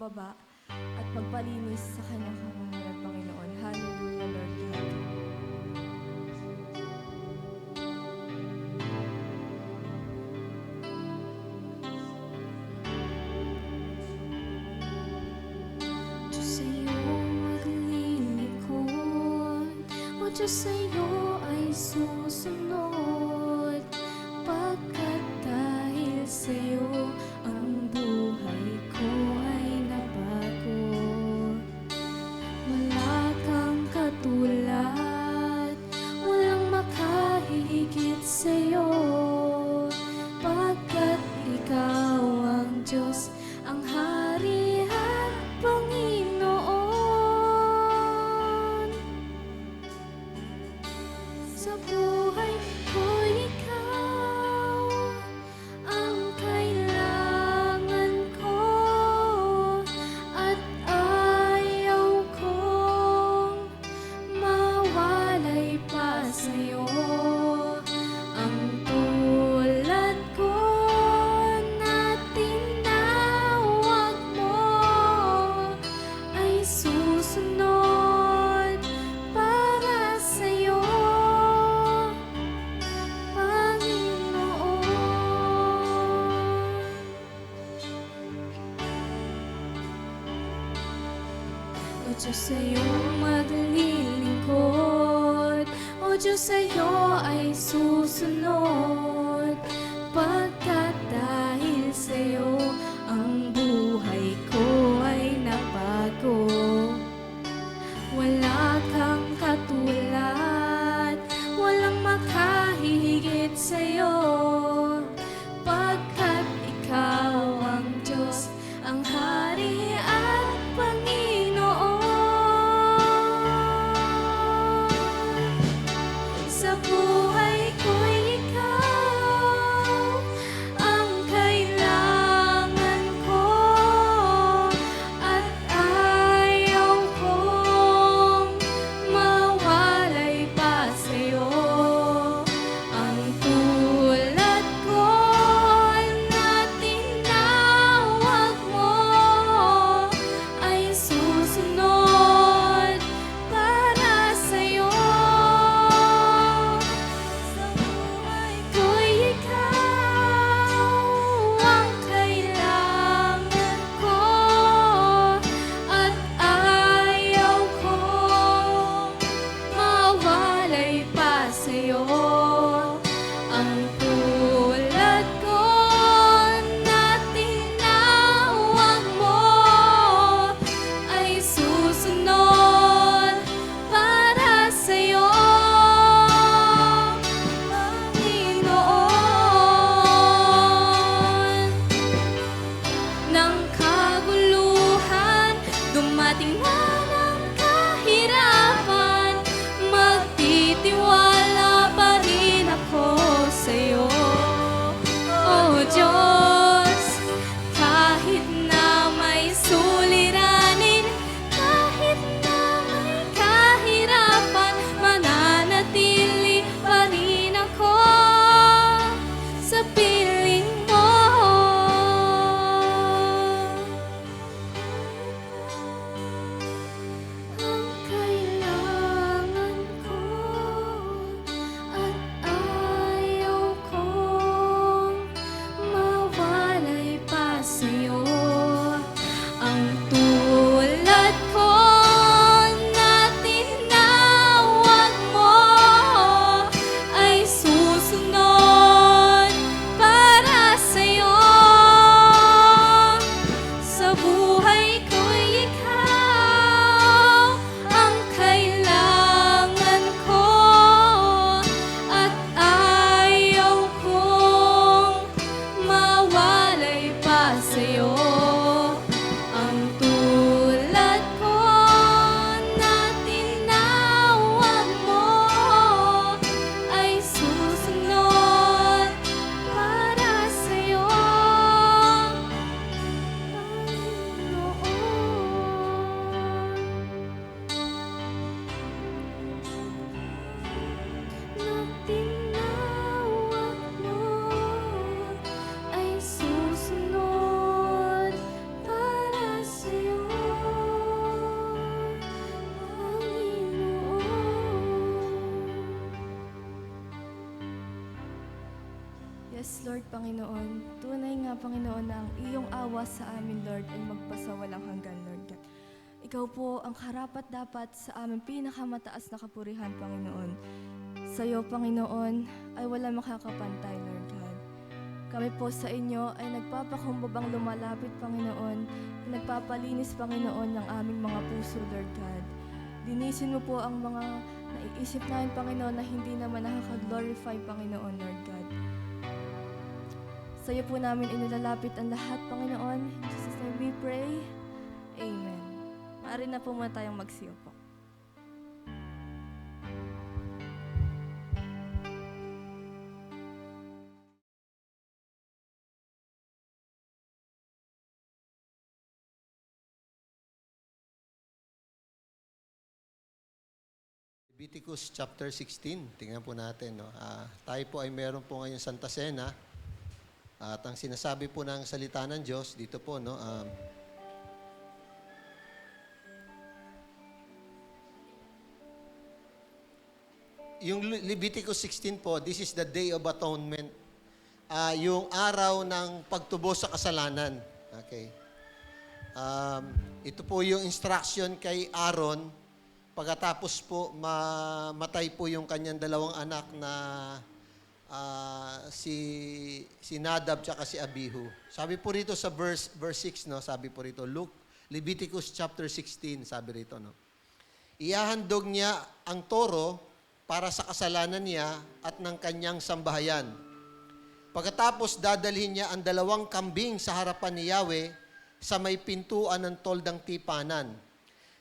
baba at magpalinis sa kanyang kamangalan, Panginoon. Hallelujah, Lord God. Diyos sa'yo maglilingkod, o Diyos sa'yo ay susunod, pagkat dahil sa'yo ang buhay ko ay nabago. Wala kang katulad, walang makahigit sa'yo, pagkat ikaw ang Diyos, ang Hari at Panginoon. Sa buhay ko ikaw ang kailangan ko, at ayaw kong mawalay pa sa'yo. Ang tulad ko na tinawag mo ay susunod para sa'yo, Panginoon. O Diyos sa'yo maglilingkod, o Diyos sa'yo ay susunod, pagkat dahil sa'yo ang buhay ko ay nabago. Wala kang katulad, walang makahigit sa'yo, pagkat ikaw ang Diyos, ang Hari at Panginoon. Sa buhay ko'y ikaw ang kailangan ko, at ayaw kong mawalay pa sa'yo. Ang tulad ko na tinawag mo ay susunod para sa'yo. Sa buhay ko'y ikaw ang kailangan ko, at ayaw kong mawalay pa sa'yo. Ang tulad ko na tinawag mo ay susunod para sa'yo, Panginoon. Ng kaguluhan, dumating man ang kahirapan, magtitiwala pa rin ako sa'yo. O Diyos, kahit na may suliranin, kahit na may kahirapan, mananatili pa rin ako sa piling mo. Ang kailangan ko, at ayaw kong mawalay pa sa'yo. Ang tulad ko na tinawag mo ay susunod para sa'yo. Sa buhay ko'y ikaw ang kailangan ko, at ayaw kong mawalay pa sa'yo. Ang tulad ko na tinawag mo ay susunod para sa'yo, Panginoon. Lord, Panginoon. Tunay nga, Panginoon, na ang iyong awa sa amin, Lord, ay magpasawalang hanggan, Lord God. Ikaw po ang karapat-dapat sa aming pinakamataas na kapurihan, Panginoon. Sa iyo, Panginoon, ay wala makakapantay, Lord God. Kami po sa inyo ay nagpapakumbabang lumalapit, Panginoon, nagpapalinis, Panginoon, ng aming mga puso, Lord God. Linisin mo po ang mga naiisip namin, Panginoon, na hindi naman nakaka-glorify, Panginoon, Lord God. Sa iyo po namin inilalapit ang lahat, Panginoon. In Jesus' name we pray. Amen. Maaari na po muna tayong magsiyo po. Leviticus chapter 16, tingnan po natin. No? Tayo po ay meron po ngayon Santa Cena. At ang sinasabi po ng salita ng Diyos, dito po, no, yung Leviticus 16 po, this is the Day of Atonement. Yung araw ng pagtubos sa kasalanan. Okay. Ito po yung instruction kay Aaron. Pagkatapos po, mamatay po yung kanyang dalawang anak na si Nadab tsaka si Abihu. Sabi po rito sa verse 6, no, sabi po rito, Leviticus chapter 16, sabi rito, no. Ihahandog niya ang toro para sa kasalanan niya at ng kanyang sambahayan. Pagkatapos, dadalhin niya ang dalawang kambing sa harapan ni Yahweh sa may pintuan ng toldang tipanan.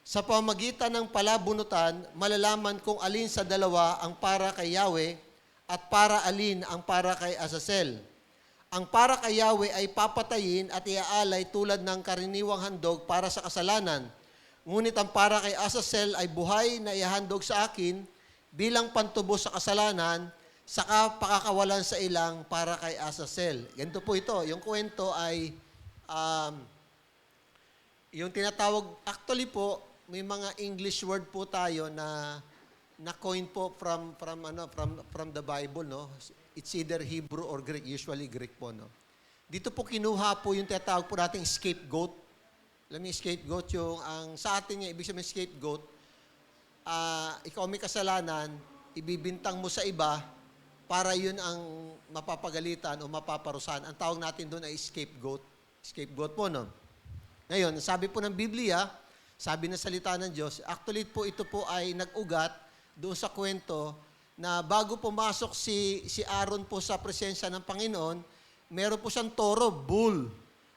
Sa pamagitan ng palabunutan, malalaman kung alin sa dalawa ang para kay Yahweh at para alin ang para kay Azazel. Ang para kay Yahweh ay papatayin at iaalay tulad ng karaniwang handog para sa kasalanan. Ngunit ang para kay Azazel ay buhay na ihandog sa akin bilang pantubos sa kasalanan, saka pakakawalan sa ilang para kay Azazel. Ganito po ito. Yung kwento ay yung tinatawag, actually po, may mga English word po tayo na coin po from the Bible, no. It's either Hebrew or Greek, usually Greek po, no. Dito po kinuha po yung tinatawag po nating scapegoat. Alam niyo, scapegoat yung sa atin niya ibig sabihin scapegoat. Ikaw may kasalanan, ibibintang mo sa iba para yun ang mapapagalitan o mapaparusahan. Ang tawag natin doon ay scapegoat. Scapegoat po, no. Ngayon, sabi po ng Biblia, sabi ng salita ng Diyos, actually po ito po ay nag-ugat doon sa kwento na bago pumasok si Aaron po sa presensya ng Panginoon, meron po siyang toro, bull,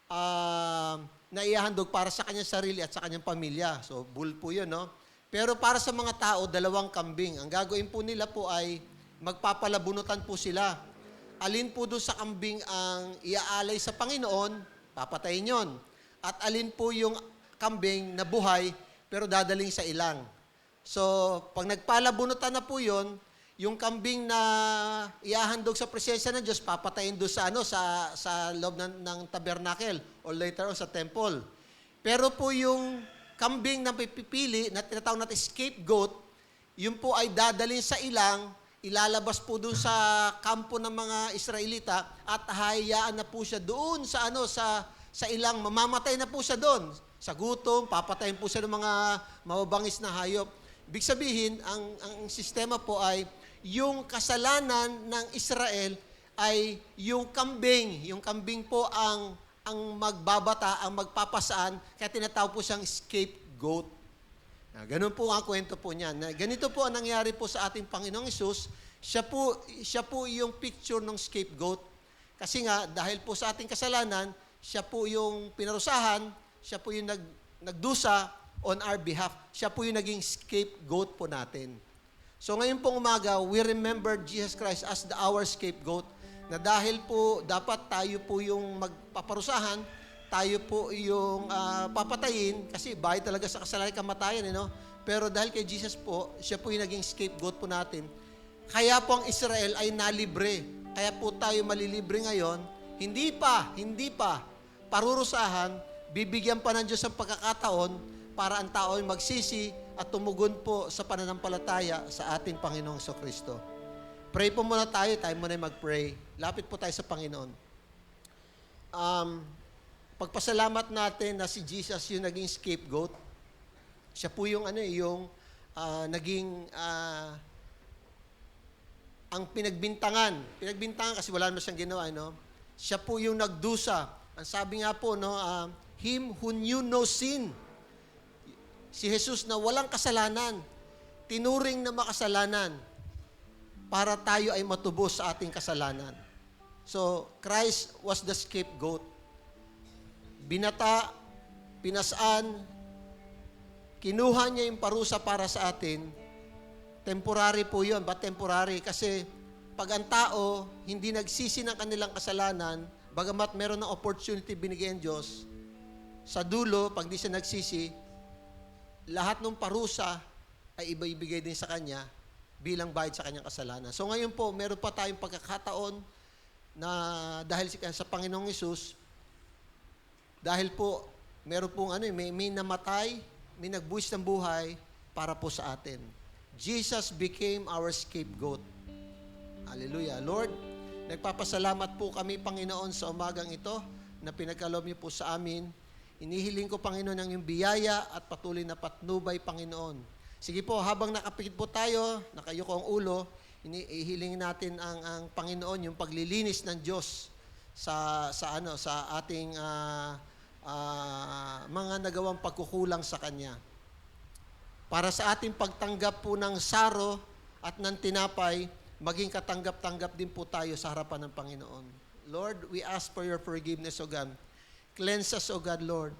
na ihahandog para sa kanyang sarili at sa kanyang pamilya. So, bull po yun, no? Pero para sa mga tao, dalawang kambing. Ang gagawin po nila po ay magpapalabunutan po sila. Alin po doon sa kambing ang iaalay sa Panginoon, papatayin yon. At alin po yung kambing na buhay, pero dadaling sa ilang. So, pag nagpalabunutan na po yun, yung kambing na iahandog sa presensya ng Diyos, papatayin doon sa loob ng tabernacle or later on sa temple. Pero po yung kambing na pipili, na tinatawag natin scapegoat, yun po ay dadalhin sa ilang, ilalabas po doon sa kampo ng mga Israelita at hayaan na po siya doon sa ilang, mamamatay na po siya doon. Sa gutom, papatayin po siya ng mga mababangis na hayop. Ibig sabihin, ang sistema po ay yung kasalanan ng Israel ay yung kambing. Yung kambing po ang magbabata, ang magpapasaan, kaya tinatawag po siyang scapegoat. Ganun po ang kwento po niyan. Ganito po ang nangyari po sa ating Panginoong Hesus. Siya po yung picture ng scapegoat. Kasi nga, dahil po sa ating kasalanan, siya po yung pinarusahan, siya po yung nagdusa on our behalf. Siya po yung naging scapegoat po natin. So ngayon pong umaga, we remember Jesus Christ as our scapegoat, na dahil po dapat tayo po yung magpaparusahan, tayo po yung papatayin, kasi bayad talaga sa kasalanan kamatayan, no? Pero dahil kay Jesus po, siya po yung naging scapegoat po natin. Kaya po ang Israel ay nalibre. Kaya po tayo malilibre ngayon. Hindi pa parurusahan, bibigyan pa ng Diyos ang pagkakataon para ang tao ay magsisi at tumugon po sa pananampalataya sa ating Panginoong Kristo. Pray po muna tayo muna mag-pray. Lapit po tayo sa Panginoon. Pagpasalamat natin na si Jesus yung naging scapegoat. Siya po yung naging ang pinagbintangan. Pinagbintangan kasi wala naman siyang ginawa, no? Siya po yung nagdusa. Ang sabi nga po, no, Him who knew no sin. Si Jesus na walang kasalanan, tinuring na makasalanan para tayo ay matubos sa ating kasalanan. So, Christ was the scapegoat. Binata, pinasaan, kinuha niya yung parusa para sa atin. Temporary po yun. Ba't temporary? Kasi pag ang tao hindi nagsisi ng kanilang kasalanan, bagamat meron ng opportunity binigay ang Diyos, sa dulo, pag di siya nagsisi, lahat ng parusa ay ibibigay din sa Kanya bilang bayad sa Kanyang kasalanan. So ngayon po, meron pa tayong pagkakataon na dahil sa Panginoong Hesus, dahil po, meron pong may namatay, may nagbuwis ng buhay para po sa atin. Jesus became our scapegoat. Hallelujah. Lord, nagpapasalamat po kami, Panginoon, sa umagang ito na pinagkaloob niyo po sa amin. Inihiling ko, Panginoon, ang iyong biyaya at patuloy na patnubay, Panginoon. Sige po, habang nakapikit po tayo, nakayuko ang ulo, inihiling natin ang Panginoon, yung paglilinis ng Diyos sa ating mga nagawang pagkukulang sa Kanya. Para sa ating pagtanggap po ng saro at ng tinapay, maging katanggap-tanggap din po tayo sa harapan ng Panginoon. Lord, we ask for your forgiveness, O God. Cleanse us, O God, Lord,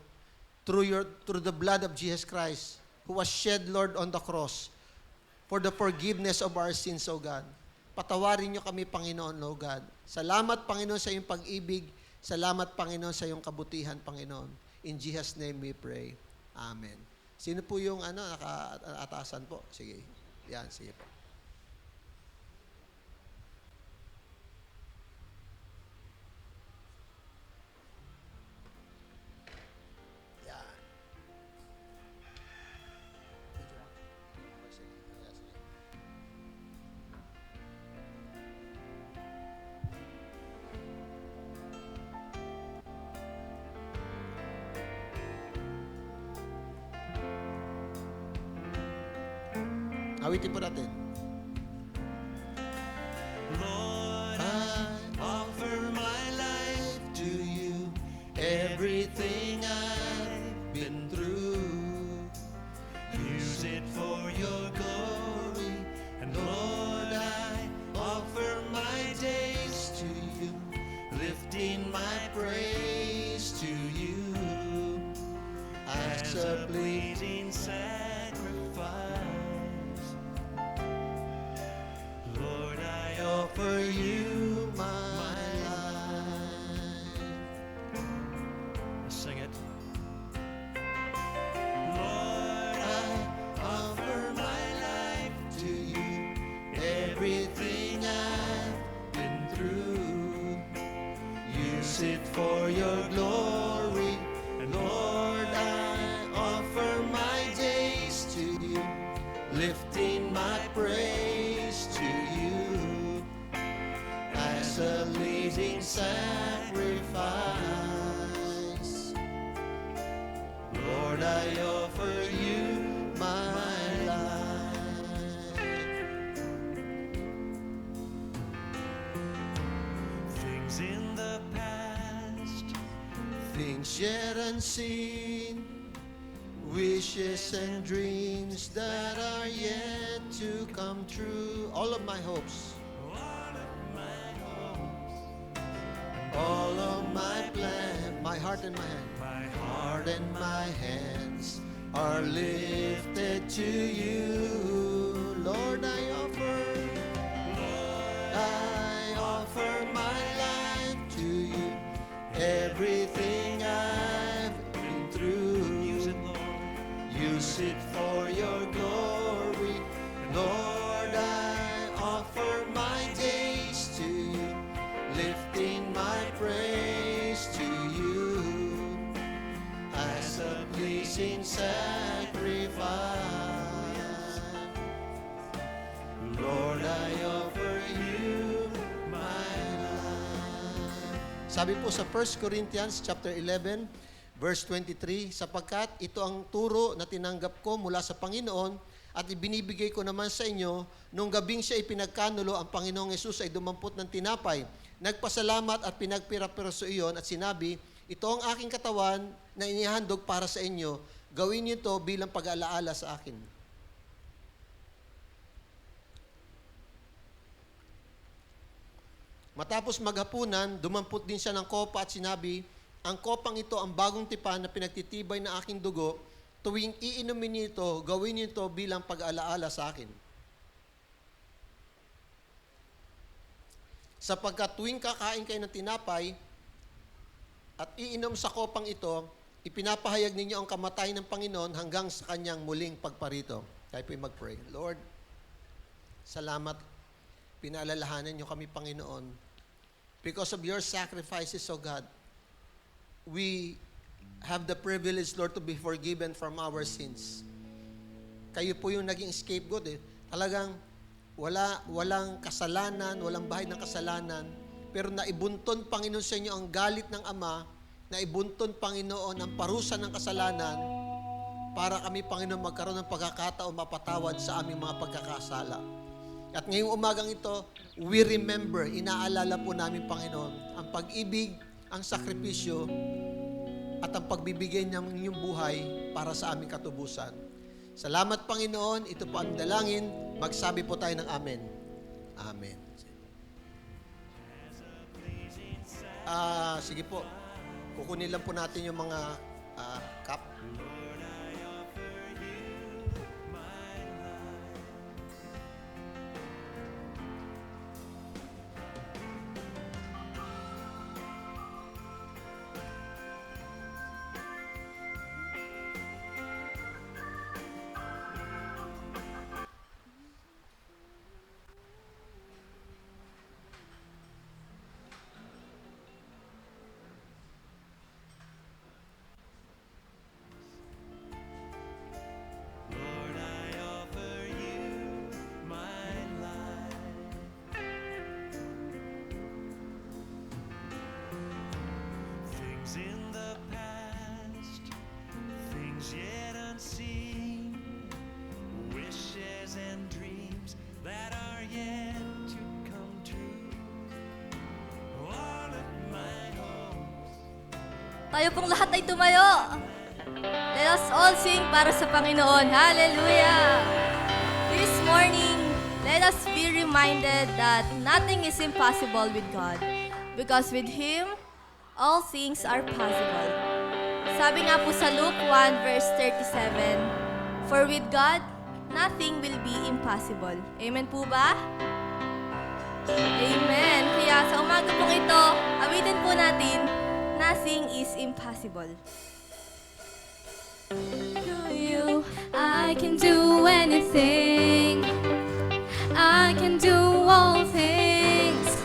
through the blood of Jesus Christ, who was shed, Lord, on the cross for the forgiveness of our sins, O God. Patawarin niyo kami, Panginoon, O God. Salamat, Panginoon, sa iyong pag-ibig. Salamat, Panginoon, sa iyong kabutihan, Panginoon. In Jesus' name we pray. Amen. Sino po yung naka-atasan po? Sige. Yan, sige po. Awitin po natin. Lord, I offer my life to you, everything I've been through. Use it for your glory, and Lord, I offer my days to you, lifting my praise to you as a pleasing sacrifice. Lord, I offer you my life. Sing it. Lord, I offer my life to you, everything I've been through. Use it for your glory, and Lord, I offer my days to you, lifting my praise to you as a pleasing sacrifice. Lord, I offer you my life. Things in the past, things yet unseen, wishes and dreams that are yet to come true. All of my hopes. All of my plans. My heart and my hand. My heart and my hands are lifted to you. Lord, I offer my life to you. Everything I've been through. Use it, Lord. Use it for your glory. Lord, I offer my days to you, lifting my praise to you as a pleasing sacrifice. Lord, I offer you Sabi po sa 1 Corinthians chapter 11, verse 23, sapagkat ito ang turo na tinanggap ko mula sa Panginoon at ibinibigay ko naman sa inyo, nung gabing siya ipinagkanulo, ang Panginoong Yesus ay dumampot ng tinapay. Nagpasalamat at pinagpira-piraso iyon at sinabi, ito ang aking katawan na inihandog para sa inyo. Gawin niyo ito bilang pag-alaala sa akin. Matapos maghapunan, dumampot din siya ng kopa at sinabi, ang kopang ito ang bagong tipan na pinagtitibay na aking dugo. Tuwing iinumin niyo ito, gawin niyo ito bilang pag-alaala sa akin. Sapagkat tuwing kakain kayo ng tinapay at iinom sa kopang ito, ipinapahayag ninyo ang kamatayan ng Panginoon hanggang sa kanyang muling pagparito. Tayo po'y mag-pray. Lord, salamat. Pinaalalahanan niyo kami, Panginoon. Because of your sacrifices, O God, we have the privilege, Lord, to be forgiven from our sins. Kayo po yung naging scapegoat eh. Talagang walang kasalanan, walang bahid ng kasalanan, pero naibunton, Panginoon, sa inyo ang galit ng Ama, naibunton, Panginoon, ang parusa ng kasalanan para kami, Panginoon, magkaroon ng pagkakataon mapatawad sa aming mga pagkakasala. At ngayong umagang ito, we remember, inaalala po namin, Panginoon, ang pag-ibig, ang sakripisyo, at ang pagbibigay ng inyong buhay para sa aming katubusan. Salamat, Panginoon. Ito po ang dalangin. Magsabi po tayo ng Amen. Amen. Sige po. Kukunin lang po natin yung mga cup. Lord, I offer you my life. Things in the past, things yet unseen, wishes and dreams that are yet to come true. All of my hopes. Tayo pong lahat ay tumayo. Let us all sing para sa Panginoon. Hallelujah! This morning, let us be reminded that nothing is impossible with God. Because with Him, all things are possible. Sabi nga po sa Luke 1 verse 37, for with God, nothing will be impossible. Amen po ba? Amen. Kaya sa umaga pong ito, awitin po natin, nothing is impossible. To you, I can do anything. I can do all things.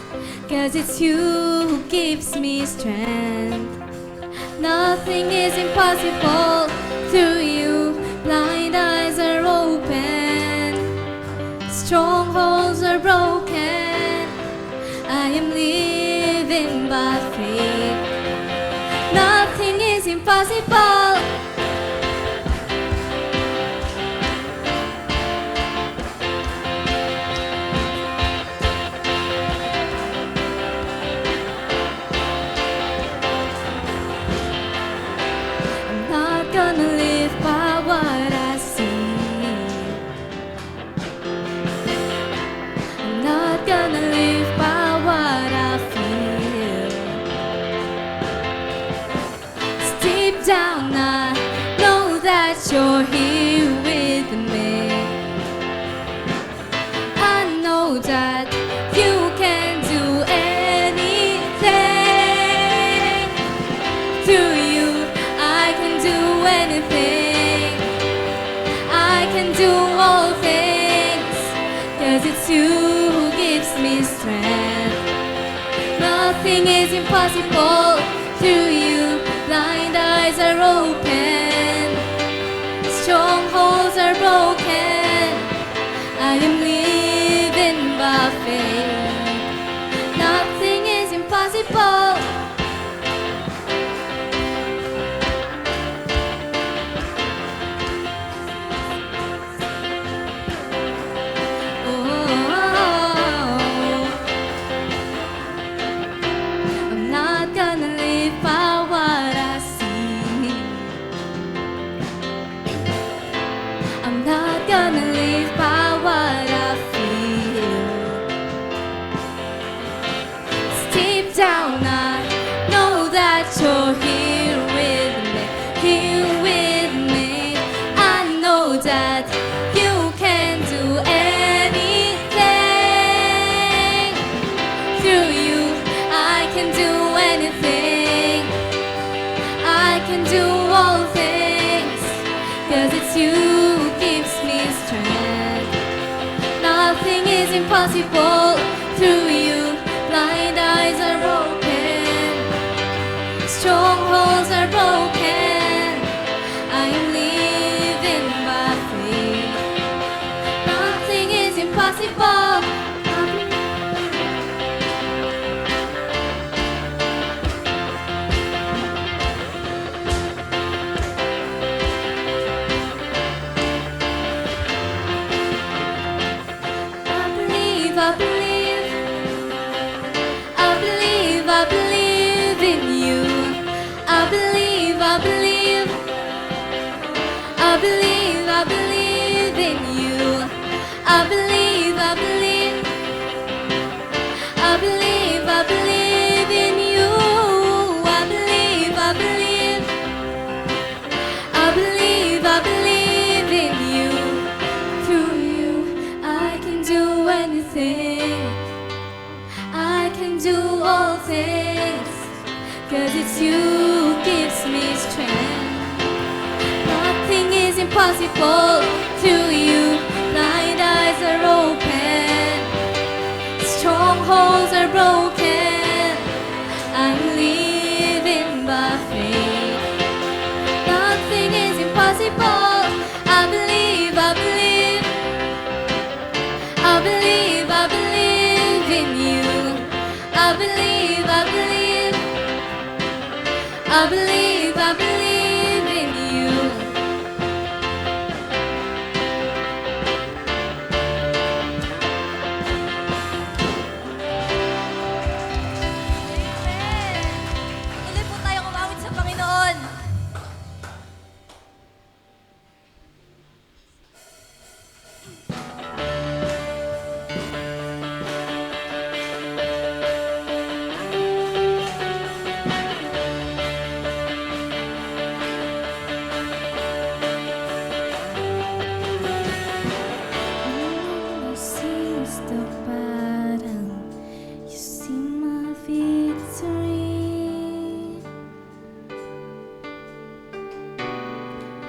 'Cause it's you who gives me strength. Nothing is impossible to you. Blind eyes are open. Strongholds are broken. I am living by faith. Nothing is impossible. Gonna live by what I see. I'm not gonna live by what I feel. Deep down I know that you're here with me. I know that you can do anything. Through you I can do anything. I can do all things. 'Cause it's you who gives me strength. Nothing is impossible through you. Blind eyes are open. Strongholds are broken. I am living by faith. Nothing is impossible. wanna live by what I feel. Deep down I know that you're here with me, here with me. I know that you can do anything. Through you I can do anything. I can do all things, 'cause it's you who gives me strength. Nothing is impossible through you. Blind eyes are broken, strongholds are broken. I am living by faith. Nothing is impossible. I believe, I believe, I believe, I believe in you. I believe, I believe, I believe, I believe in you. I believe, I believe, I believe, I believe in you. I believe, I believe, I believe, I believe in you. Through you I can do anything. I can do all things, 'cause it's you who gives me strength. Nothing is impossible through you. Blind eyes are open, strongholds are broken. I'm living by faith. Nothing is impossible. I believe, I believe, I believe, I believe in you. I believe, I believe, I believe, I believe in you. Tuloy po tayong umawit sa Panginoon. You seized the battle, you see my victory.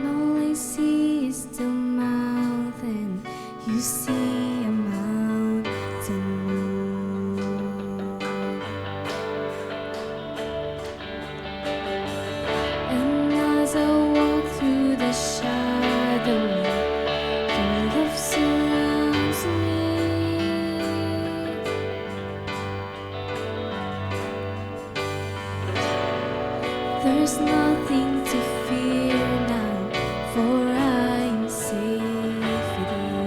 Lonely sees the mountain, you see a mountain move. And as I walk through the shadow, your love surrounds me. There's nothing to fear now, for I am safe with you.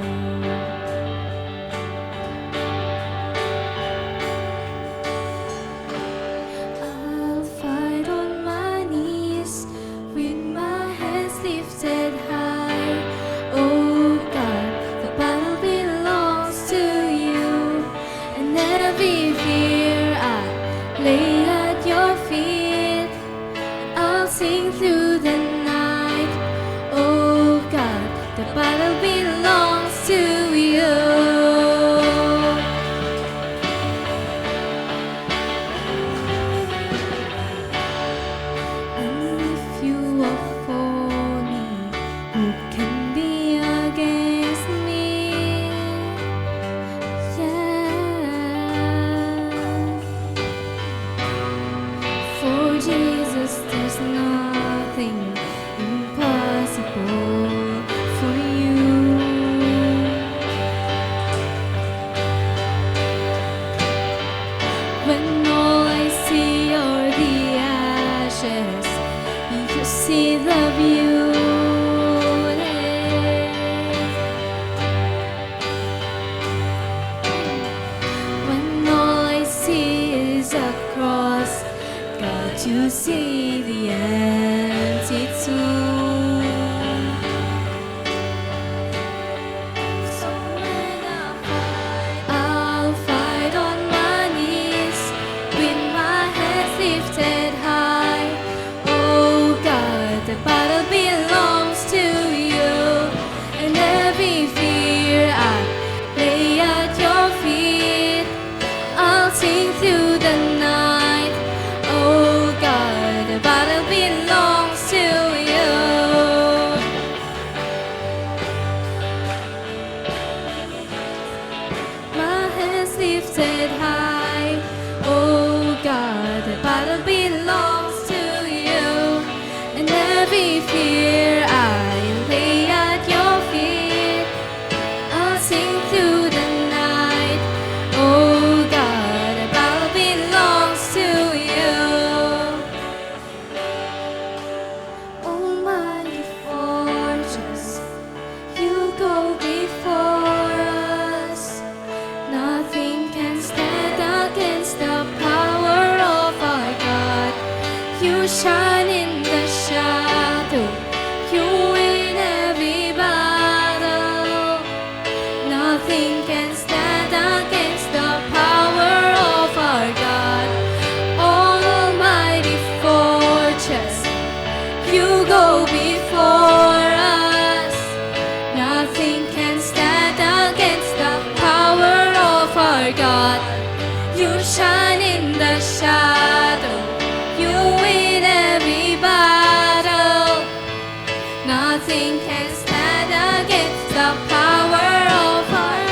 Nothing can stand against the power of our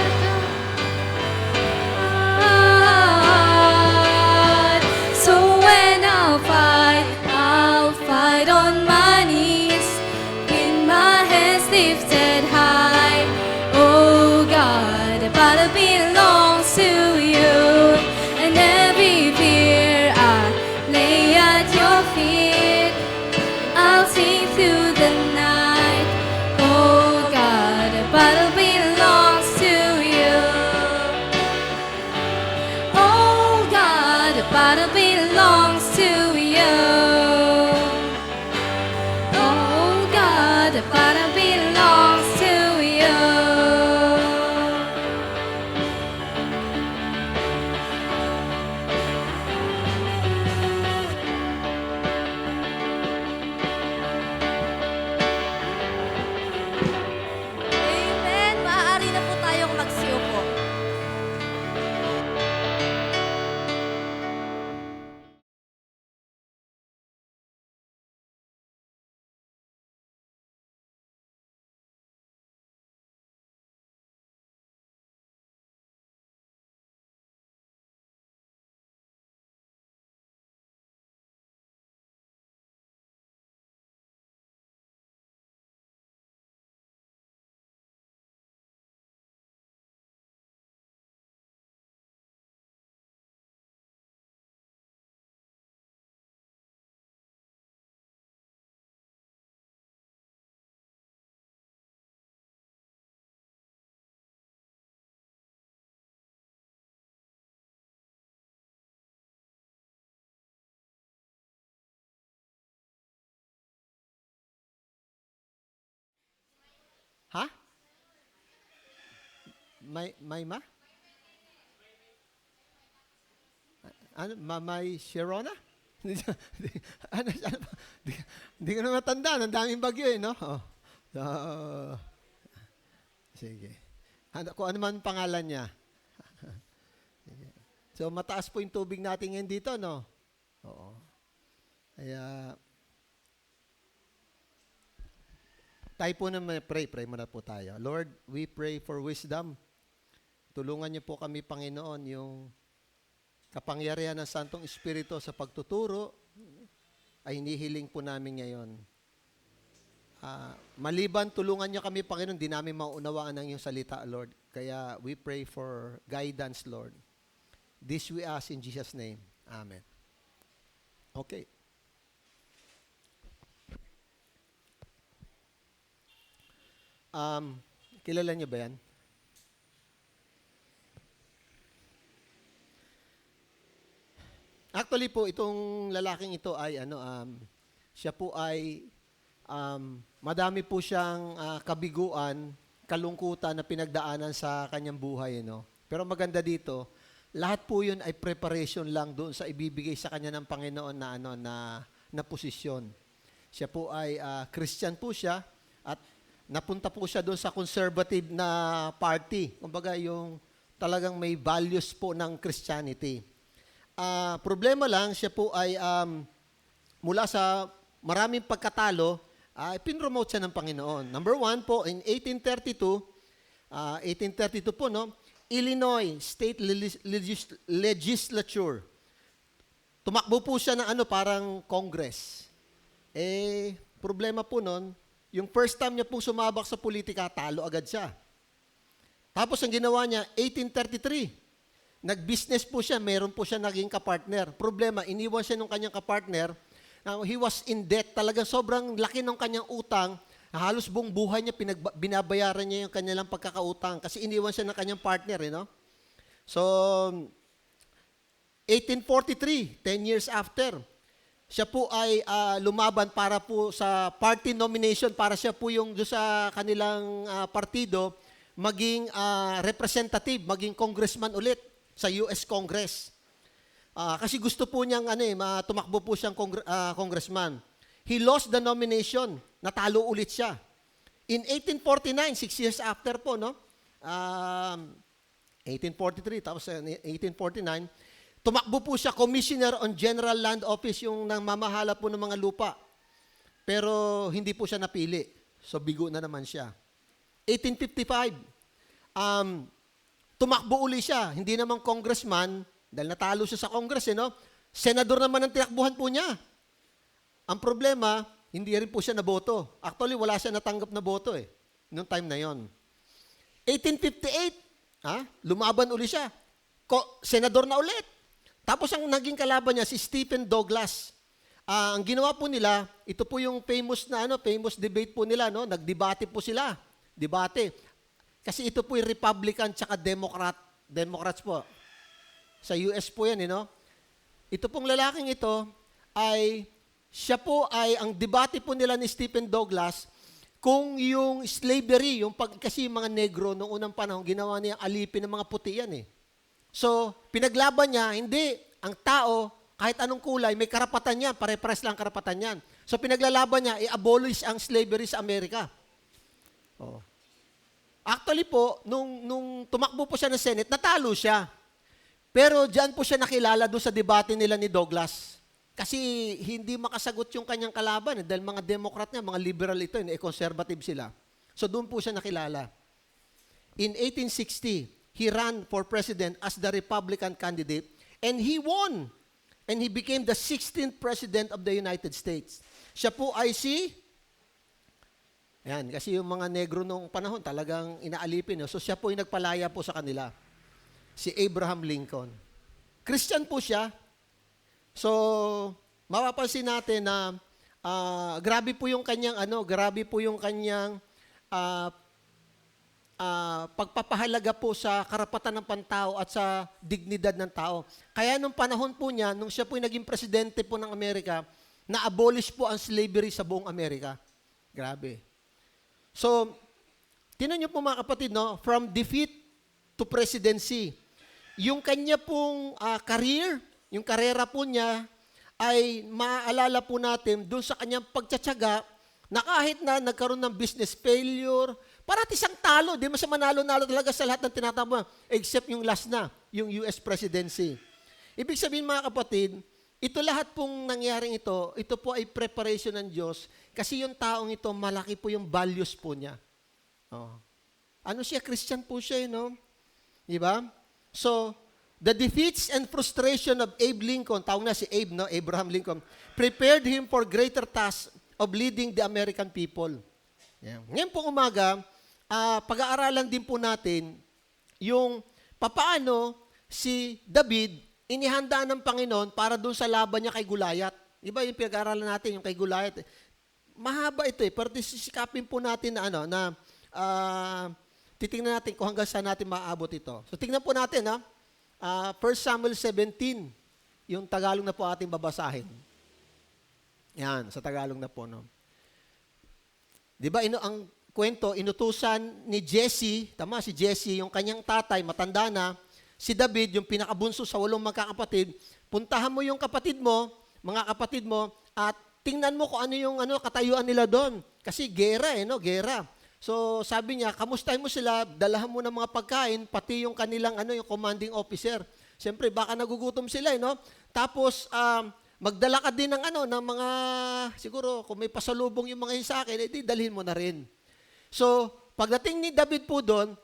God. So when I'll fight on my knees with my hands lifted high. Oh God, the battle belongs to you, and every fear I lay at your feet. I'll sing through the night. Oh God, the battle belongs to you. Oh God, the battle belongs to you. Oh God, the battle belongs to you. Amen. Maaari na po tayong magsiupo. Ha? May ma? Ano? May Sharona? ano? Hindi ko na matandaan. Ang daming bagyo no? Oh. So, sige. Kung ano man pangalan niya. Sige. So, mataas po yung tubig natin ngayon dito, no? Oo. Kaya, tayo po naman, pray muna po tayo. Lord, we pray for wisdom. Tulungan niyo po kami, Panginoon, yung kapangyarihan ng Santong Espiritu sa pagtuturo ay hinihiling po namin ngayon. Maliban, tulungan niyo kami, Panginoon, di namin maunawaan ang iyong salita, Lord. Kaya we pray for guidance, Lord. This we ask in Jesus' name. Amen. Okay. Kilala niyo ba yan? Actually po, itong lalaking ito ay, siya po ay, madami po siyang kabiguan, kalungkutan na pinagdaanan sa kanyang buhay. Pero maganda dito, lahat po yun ay preparation lang doon sa ibibigay sa kanya ng Panginoon na posisyon. Siya po ay Christian po siya at napunta po siya doon sa conservative na party. Kumbaga yung talagang may values po ng Christianity. Problema lang, siya po ay mula sa maraming pagkatalo, pinromote siya ng Panginoon. Number one po, in 1832 po, no, Illinois State Legislature. Tumakbo po siya ng parang Congress. Problema po nun, yung first time niya pong sumabak sa politika, talo agad siya. Tapos ang ginawa niya, 1833, nag-business po siya, meron po siya naging kapartner. Problema, iniwan siya ng kanyang kapartner. He was in debt. Talagang sobrang laki ng kanyang utang. Halos buong buhay niya, binabayaran niya yung kanyang pagkakautang kasi iniwan siya ng kanyang partner. So, 1843, 10 years after, siya po ay lumaban para po sa party nomination para siya po yung doon sa kanilang partido maging representative, maging congressman ulit sa US Congress. Kasi gusto po niyang tumakbo po siyang congressman. He lost the nomination. Natalo ulit siya. In 1849, 6 years after po, 1843, tapos 1849, tumakbo po siya, Commissioner on General Land Office, yung namamahala po ng mga lupa. Pero hindi po siya napili. So, bigo na naman siya. 1855, tumakbo uli siya. Hindi naman congressman, dahil natalo siya sa Congress, no? Senador naman ang tinakbuhan po niya. Ang problema, hindi rin po siya naboto. Actually, wala siya natanggap na boto noong time na yon. 1858, lumaban uli siya. Senador na ulit. Tapos ang naging kalaban niya, si Stephen Douglas. Ang ginawa po nila, ito po yung famous debate po nila, no? Nagdebate po sila. Debate. Kasi ito po yung Republican tsaka Democrats po. Sa US po yan, no? Ito pong lalaking ito ang debate po nila ni Stephen Douglas kung yung slavery, kasi yung mga negro noong unang panahon, ginawa niya alipin ng mga puti yan So, pinaglaban niya, hindi, ang tao, kahit anong kulay, may karapatan yan, pare-pares lang karapatan yan. So, pinaglalaban niya, i-abolish ang slavery sa Amerika. Actually po, nung tumakbo po siya ng Senate, natalo siya. Pero diyan po siya nakilala doon sa debate nila ni Douglas. Kasi hindi makasagot yung kanyang kalaban dahil mga Democrat niya, mga liberal ito, conservative sila. So doon po siya nakilala. In 1860, he ran for president as the Republican candidate and he won. And he became the 16th president of the United States. Siya po ay kasi yung mga negro noong panahon talagang inaalipin. So siya po yung nagpalaya po sa kanila. Si Abraham Lincoln. Christian po siya. So, mapapansin natin na grabe po yung kanyang pagpapahalaga po sa karapatan ng pantao at sa dignidad ng tao. Kaya nung panahon po niya, nung siya po yung naging presidente po ng Amerika, na-abolish po ang slavery sa buong Amerika. Grabe. So, tinan niyo po mga kapatid, no? From defeat to presidency. Yung kanya pong career, yung karera po niya, ay maaalala po natin doon sa kanyang pagtsatsaga na kahit na nagkaroon ng business failure, parati siyang talo. Di mo siya manalo-nalo talaga sa lahat ng tinatama, except yung last na, yung US presidency. Ibig sabihin mga kapatid, ito lahat pong nangyaring ito po ay preparation ng Diyos kasi yung taong ito, malaki po yung values po niya. Ano siya? Christian po siya, no? Diba? So, the defeats and frustration of Abe Lincoln, tawag na si Abe, no? Abraham Lincoln, prepared him for greater task of leading the American people. Yeah. Ngayon po umaga, pag-aaralan din po natin yung papaano si David inihanda ng Panginoon para doon sa laban niya kay Goliath. Diba yung pag-aaralan natin, yung kay Goliath? Mahaba ito pero sisikapin po natin na titingnan natin kung hanggang saan natin maaabot ito. So tingnan po natin, 1 Samuel 17, yung Tagalog na po ating babasahin. Yan, sa Tagalog na po, no? Di ba, ang kwento, inutusan ni Jesse, si Jesse, yung kanyang tatay, matanda na, si David, yung pinakabunso sa 8 magkakapatid, puntahan mo yung mga kapatid mo, at tingnan mo kung ano yung katayuan nila doon. Kasi gera, gera. So, sabi niya, kamustahin mo sila, dalahan mo ng mga pagkain, pati yung kanilang yung commanding officer. Siyempre, baka nagugutom sila, Tapos, magdala ka din ng mga, siguro, kung may pasalubong yung mga yun sa akin, edi dalhin mo na rin. So, pagdating ni David po doon,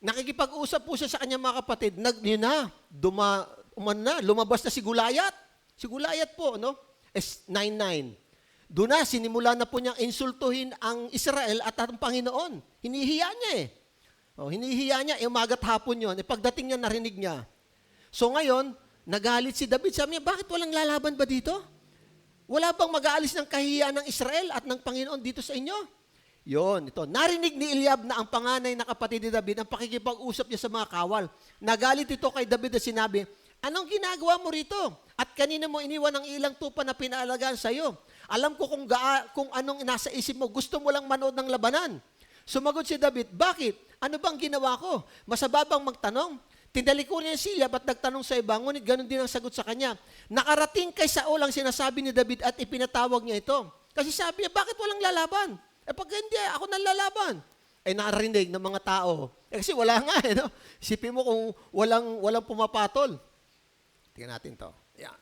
nakikipag-usap po siya sa kanyang mga kapatid, lumabas na si Goliath. Si Goliath po, 9-9. Doon na, sinimula na po niyang insultuhin ang Israel at ang Panginoon. Hinihiya niya hinihiya niya, umagat hapon yun. Pagdating niya, narinig niya. So ngayon, nagalit si David. Sabi niya, bakit walang lalaban ba dito? Wala bang mag-aalis ng kahihiyan ng Israel at ng Panginoon dito sa inyo? Ito. Narinig ni Eliab na ang panganay na kapatid ni David ang pakikipag-usap niya sa mga kawal. Nagalit ito kay David na sinabi, anong ginagawa mo rito? At kanina mo iniwan ang ilang tupa na pinaalagaan sa iyo. Alam ko kung anong nasa isip mo. Gusto mo lang manood ng labanan. Sumagot si David, bakit? Ano bang ginawa ko? Masababang magtanong? Tindaliko niya si Eliab at nagtanong sa iba, ngunit ganun din ang sagot sa kanya. Nakarating kay Saul ang sinasabi ni David at ipinatawag niya ito. Kasi sabi niya, bakit walang lalaban? Pag hindi, ako nang lalaban. Narinig ng mga tao. Kasi wala nga, Isipin mo kung walang pumapatol. Tingnan natin to. Yan.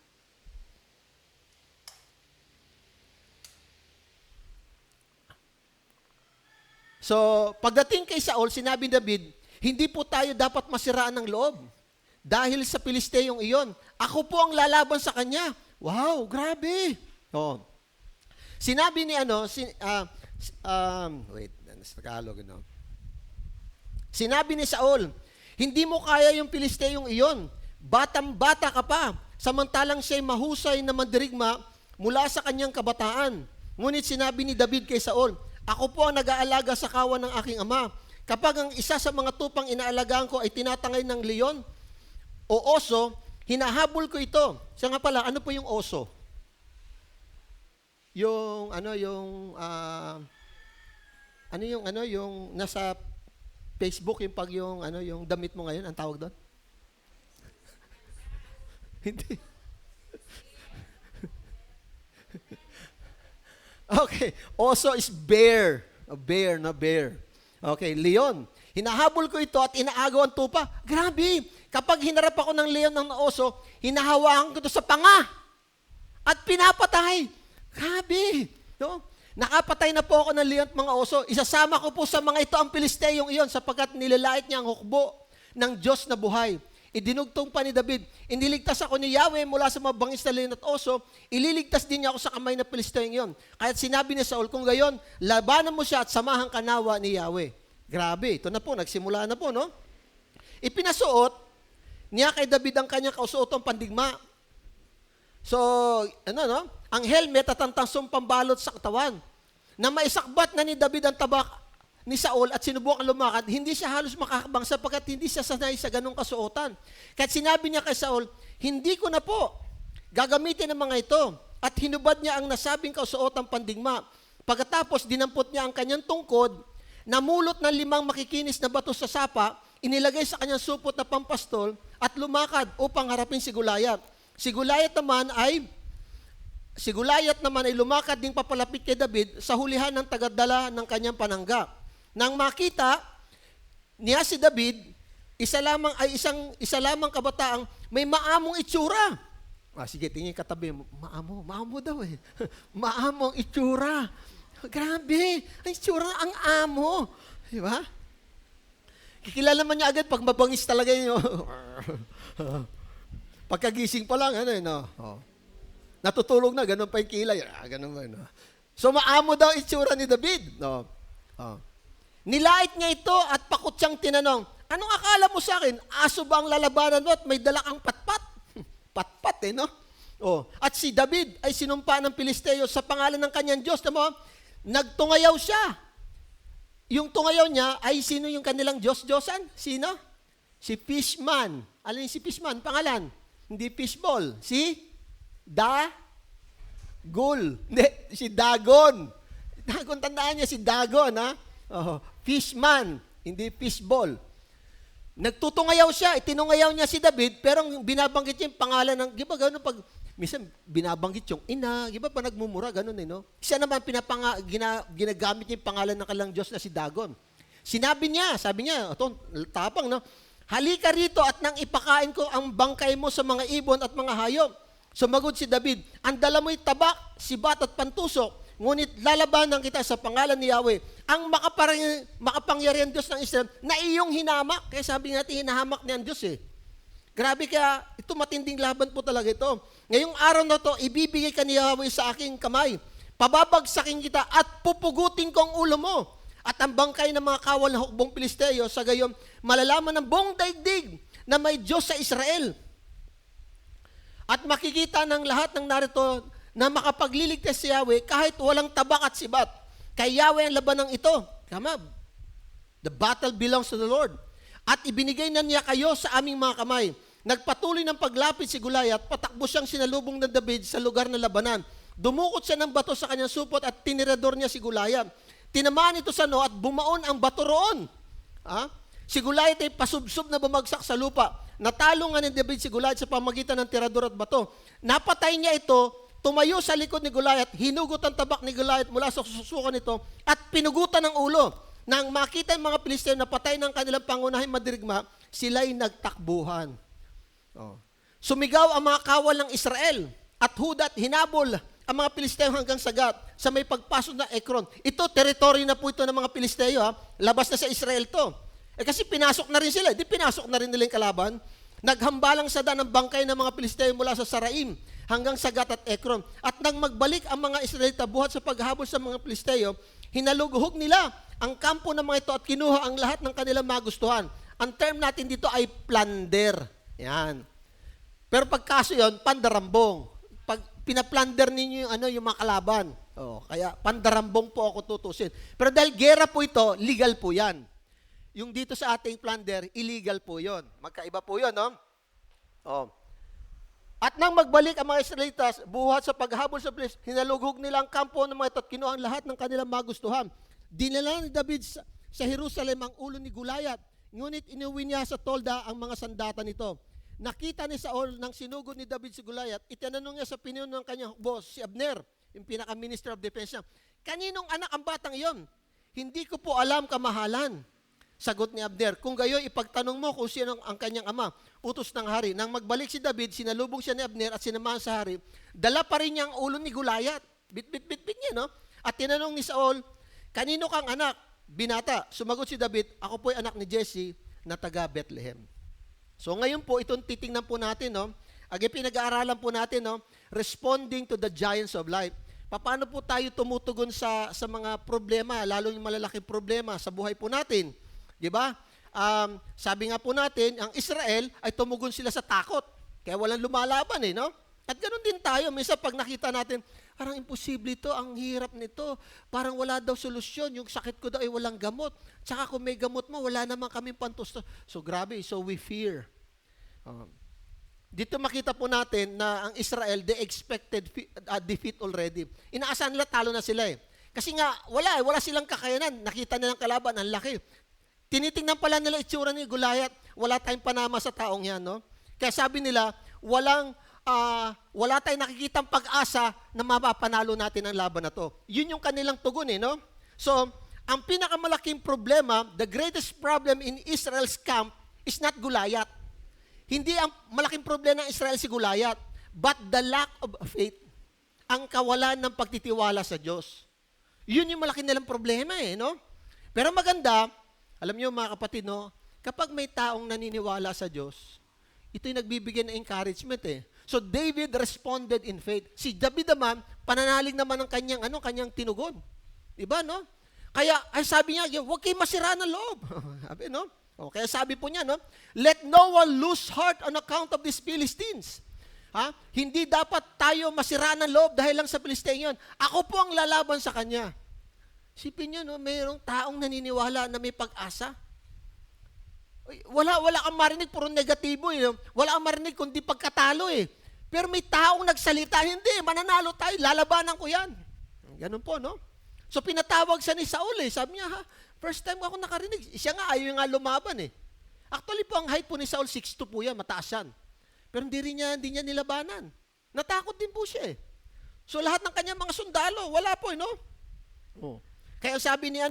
So, pagdating kay Saul, sinabi ni David, hindi po tayo dapat masiraan ng loob. Dahil sa Pilisteyong iyon, ako po ang lalaban sa kanya. Wow, grabe. Oh. Sinabi ni sa Tagalog, Sinabi ni Saul, hindi mo kaya yung Pilisteyong iyon. Batang-bata ka pa. Samantalang siya'y mahusay na mandirigma mula sa kanyang kabataan. Ngunit sinabi ni David kay Saul, ako po ang nag-aalaga sa kawan ng aking ama. Kapag ang isa sa mga tupang inaalagaan ko ay tinatangay ng leon o oso, hinahabol ko ito. Siya nga pala, ano po yung oso? Yung nasa Facebook yung damit mo ngayon, ang tawag doon? Hindi. Okay, oso is bear. A bear, na bear. Okay, leon. Hinahabol ko ito at inaagaw ang tupa. Grabe! Kapag hinarap ako ng leon ng oso, hinahawakan ko ito sa panga at pinapatay. Grabe! No? Nakapatay na po ako ng leon at mga oso. Isasama ko po sa mga ito ang Pilisteyong iyon sapagkat nilalait niya ang hukbo ng Diyos na buhay. Idinugtong pa ni David, iniligtas ako ni Yahweh mula sa mga bangis na leon at oso, ililigtas din niya ako sa kamay na Pilisteyong iyon. Kaya sinabi ni Saul, kung gayon, labanan mo siya at samahan ka nawa ni Yahweh. Grabe, ito na po, nagsimula na po, no? Ipinasuot niya kay David ang kanyang kausuotong pandigma. So, ang helmet at ang tansong pambalot sa katawan. Na maisakbat na ni David ang tabak ni Saul at sinubukan lumakad, hindi siya halos makakabang sapagkat hindi siya sanay sa ganong kasuotan. Kaya sinabi niya kay Saul, hindi ko na po gagamitin ang mga ito. At hinubad niya ang nasabing kasuotang pandigma. Pagkatapos, dinampot niya ang kanyang tungkod, namulot ng 5 makikinis na bato sa sapa, inilagay sa kanyang supot na pampastol, at lumakad upang harapin si Goliath. Si Goliath naman ay lumakad ding papalapit kay David sa hulihan ng tagadala ng kanyang panangga. Nang makita niya si David, isa lamang kabataang may maamong itsura. Sige, tingin katabi, maamo daw eh. Maamong itsura. Grabe, ang itsura ang amo. Di ba? Kikilala man niya agad pag mabangis talaga yun. Pagkagising pa lang, natutulog na, ganun pa yung kilay. Ganun ba, So, maamo daw itsura ni David. Nilait niya ito at pakot siyang tinanong, anong akala mo sa akin? Aso ba ang lalabanan mo at may dala kang patpat? Patpat no? At si David ay sinumpa ng Pilisteo sa pangalan ng kanyang Diyos. Nagtungayaw siya. Yung tungayaw niya ay sino yung kanilang Diyos-Diyosan? Sino? Si Fishman. Alam niyo si Fishman? Pangalan? Hindi fishball. Si Dagul. Hindi, si Dagon. Dagon, tandaan niya si Dagon, ha? Fishman, hindi fishball. Nagtutungayaw siya, itinungayaw niya si David, pero binabanggit niya yung pangalan ng, di ba gano'n pag, minsan binabanggit yung ina, di ba pa nagmumura, gano'n no? Siya naman ginagamit niya yung pangalan ng kalang Diyos na si Dagon. Sabi niya, tapang, no? Halika rito at nang ipakain ko ang bangkay mo sa mga ibon at mga hayop. Sumagot si David, ang dala mo'y tabak, sibat at pantusok, ngunit lalabanan kita sa pangalan ni Yahweh, ang makapangyarihan Diyos ng Israel na iyong hinamak. Kaya sabi natin, hinahamak niya ang Diyos eh. Grabe, kaya ito matinding laban po talaga ito. Ngayong araw na to, ibibigay ka ni Yahweh sa aking kamay. Pababagsakin kita at pupugutin ko ang ulo mo. At ang bangkay ng mga kawal na hukbong Pilisteo, sa gayon, malalaman ng buong daigdig na may Diyos sa Israel. At makikita ng lahat ng narito na makapagliligtas si Yahweh kahit walang tabak at sibat. Kay Yahweh ang labanang ito. Kama, the battle belongs to the Lord. At ibinigay na niya kayo sa aming mga kamay. Nagpatuloy ng paglapit si Goliath, patakbo siyang sinalubong ng David sa lugar ng labanan. Dumukot siya ng bato sa kanyang supot at tinirador niya si Goliath. Tinamaan ito sa noo at bumaon ang bato roon. Si Goliath ay pasubsob na bumagsak sa lupa. Natalo nga ni David si Goliath sa pamagitan ng tirador at bato. Napatay niya ito, tumayo sa likod ni Goliath, hinugot ang tabak ni Goliath mula sa susukan nito at pinugutan ng ulo. Nang makita ang mga Pilisteo na patay ng kanilang pangunahing madirigma, sila'y nagtakbuhan. Sumigaw ang mga kawal ng Israel at hudat hinabol ang mga Pilisteo hanggang sa Gat, sa may pagpasok na Ekron. Ito, teritoryo na po ito ng mga Pilisteo, ha? Labas na sa Israel to. Kasi pinasok na rin sila, di pinasok na rin nila yung kalaban. Naghambalang sa daan ng bangkay ng mga Pilisteo mula sa Saraim hanggang sa Gat at Ekron. At nang magbalik ang mga Israelita buhat sa paghabol sa mga Pilisteo, hinalughog nila ang kampo ng mga ito at kinuha ang lahat ng kanilang magustuhan. Ang term natin dito ay plunder. Yan. Pero pagkaso yon, pandarambong. Pag pinaplunder ninyo yung mga kalaban. Kaya pandarambong po ako tutusin. Pero dahil gera po ito, legal po yan. Yung dito sa ating plunder, illegal po yon. Magkaiba po yon, no? At nang magbalik ang mga Israelitas, buhat sa paghabol sa Pilis, hinalughog nila ang kampo ng mga ito at kinuha ang lahat ng kanilang magustuhan. Dinala ni David sa Jerusalem ang ulo ni Gulayat, ngunit inuwi niya sa tolda ang mga sandata nito. Nakita ni Saul nang sinugod ni David si Gulayat, itinanong niya sa pinuno ng kanyang boss, si Abner, yung pinaka-minister of defense niya, kaninong anak ang batang iyon? Hindi ko po alam, kamahalan. Sagot ni Abner, kung gayon ipagtanong mo kung sino ang kanyang ama, utos ng hari. Nang magbalik si David, sinalubong siya ni Abner at sinamahan sa hari. Dala pa rin niya ang ulo ni Gulayat. Bit niya, no? At tinanong ni Saul, kanino kang anak? Binata. Sumagot si David, ako po'y anak ni Jesse na taga Bethlehem. So ngayon po, itong titingnan po natin, no? Again, pinag-aaralan po natin, no? Responding to the giants of life. Paano po tayo tumutugon sa mga problema, lalo yung malalaking problema sa buhay po natin? Di ba? Sabi nga po natin, ang Israel ay tumugon sila sa takot. Kaya walang lumalaban, no? At ganoon din tayo. Minsan pag nakita natin, parang imposible ito, ang hirap nito. Parang wala daw solusyon. Yung sakit ko daw ay walang gamot. Tsaka kung may gamot mo, wala naman kaming pantusto. So grabe, so we fear. Dito makita po natin na ang Israel, they expected defeat already. Inaasahan nila, talo na sila eh. Kasi nga, wala silang kakayanan. Nakita nilang kalaban, ang laki. Tinitingnan pala nila itsura ni Gulayat, wala tayong panama sa taong yan, no? Kaya sabi nila, wala tayong nakikitang pag-asa na mapapanalo natin ang laban na to. Yun yung kanilang tugon, no? So, ang pinakamalaking problema, the greatest problem in Israel's camp is not Gulayat. Hindi ang malaking problema ng Israel si Gulayat, but the lack of faith. Ang kawalan ng pagtitiwala sa Diyos. Yun yung malaki nilang problema, no? Pero maganda, alam niyo mga kapatid, no? Kapag may taong naniniwala sa Diyos, ito yung nagbibigay ng encouragement, So David responded in faith. Si David naman, pananalig naman ng kanyang tinugon. Diba, no? Kaya, ay sabi niya, huwag kayo masira ng loob. Sabi, no? Kaya sabi po niya, no? Let no one lose heart on account of these Philistines. Hindi dapat tayo masira ng loob dahil lang sa Pilisteo yun. Ako po ang lalaban sa kanya. Sipin nyo, no? Mayroong taong naniniwala na may pag-asa. Wala kang marinig, puro negatibo. Wala kang marinig kundi pagkatalo. Pero may taong nagsalita, hindi, mananalo tayo, lalabanan ko yan. Ganun po, no? So pinatawag siya ni Saul, Sabi niya, first time ako nakarinig. Siya nga, ayaw nga lumaban, Actually po, ang height po ni Saul, 6'2" po yan, mataas yan. Pero hindi niya nilabanan. Natakot din po siya, So lahat ng kanyang mga sundalo, wala po, no? Kaya sabi ni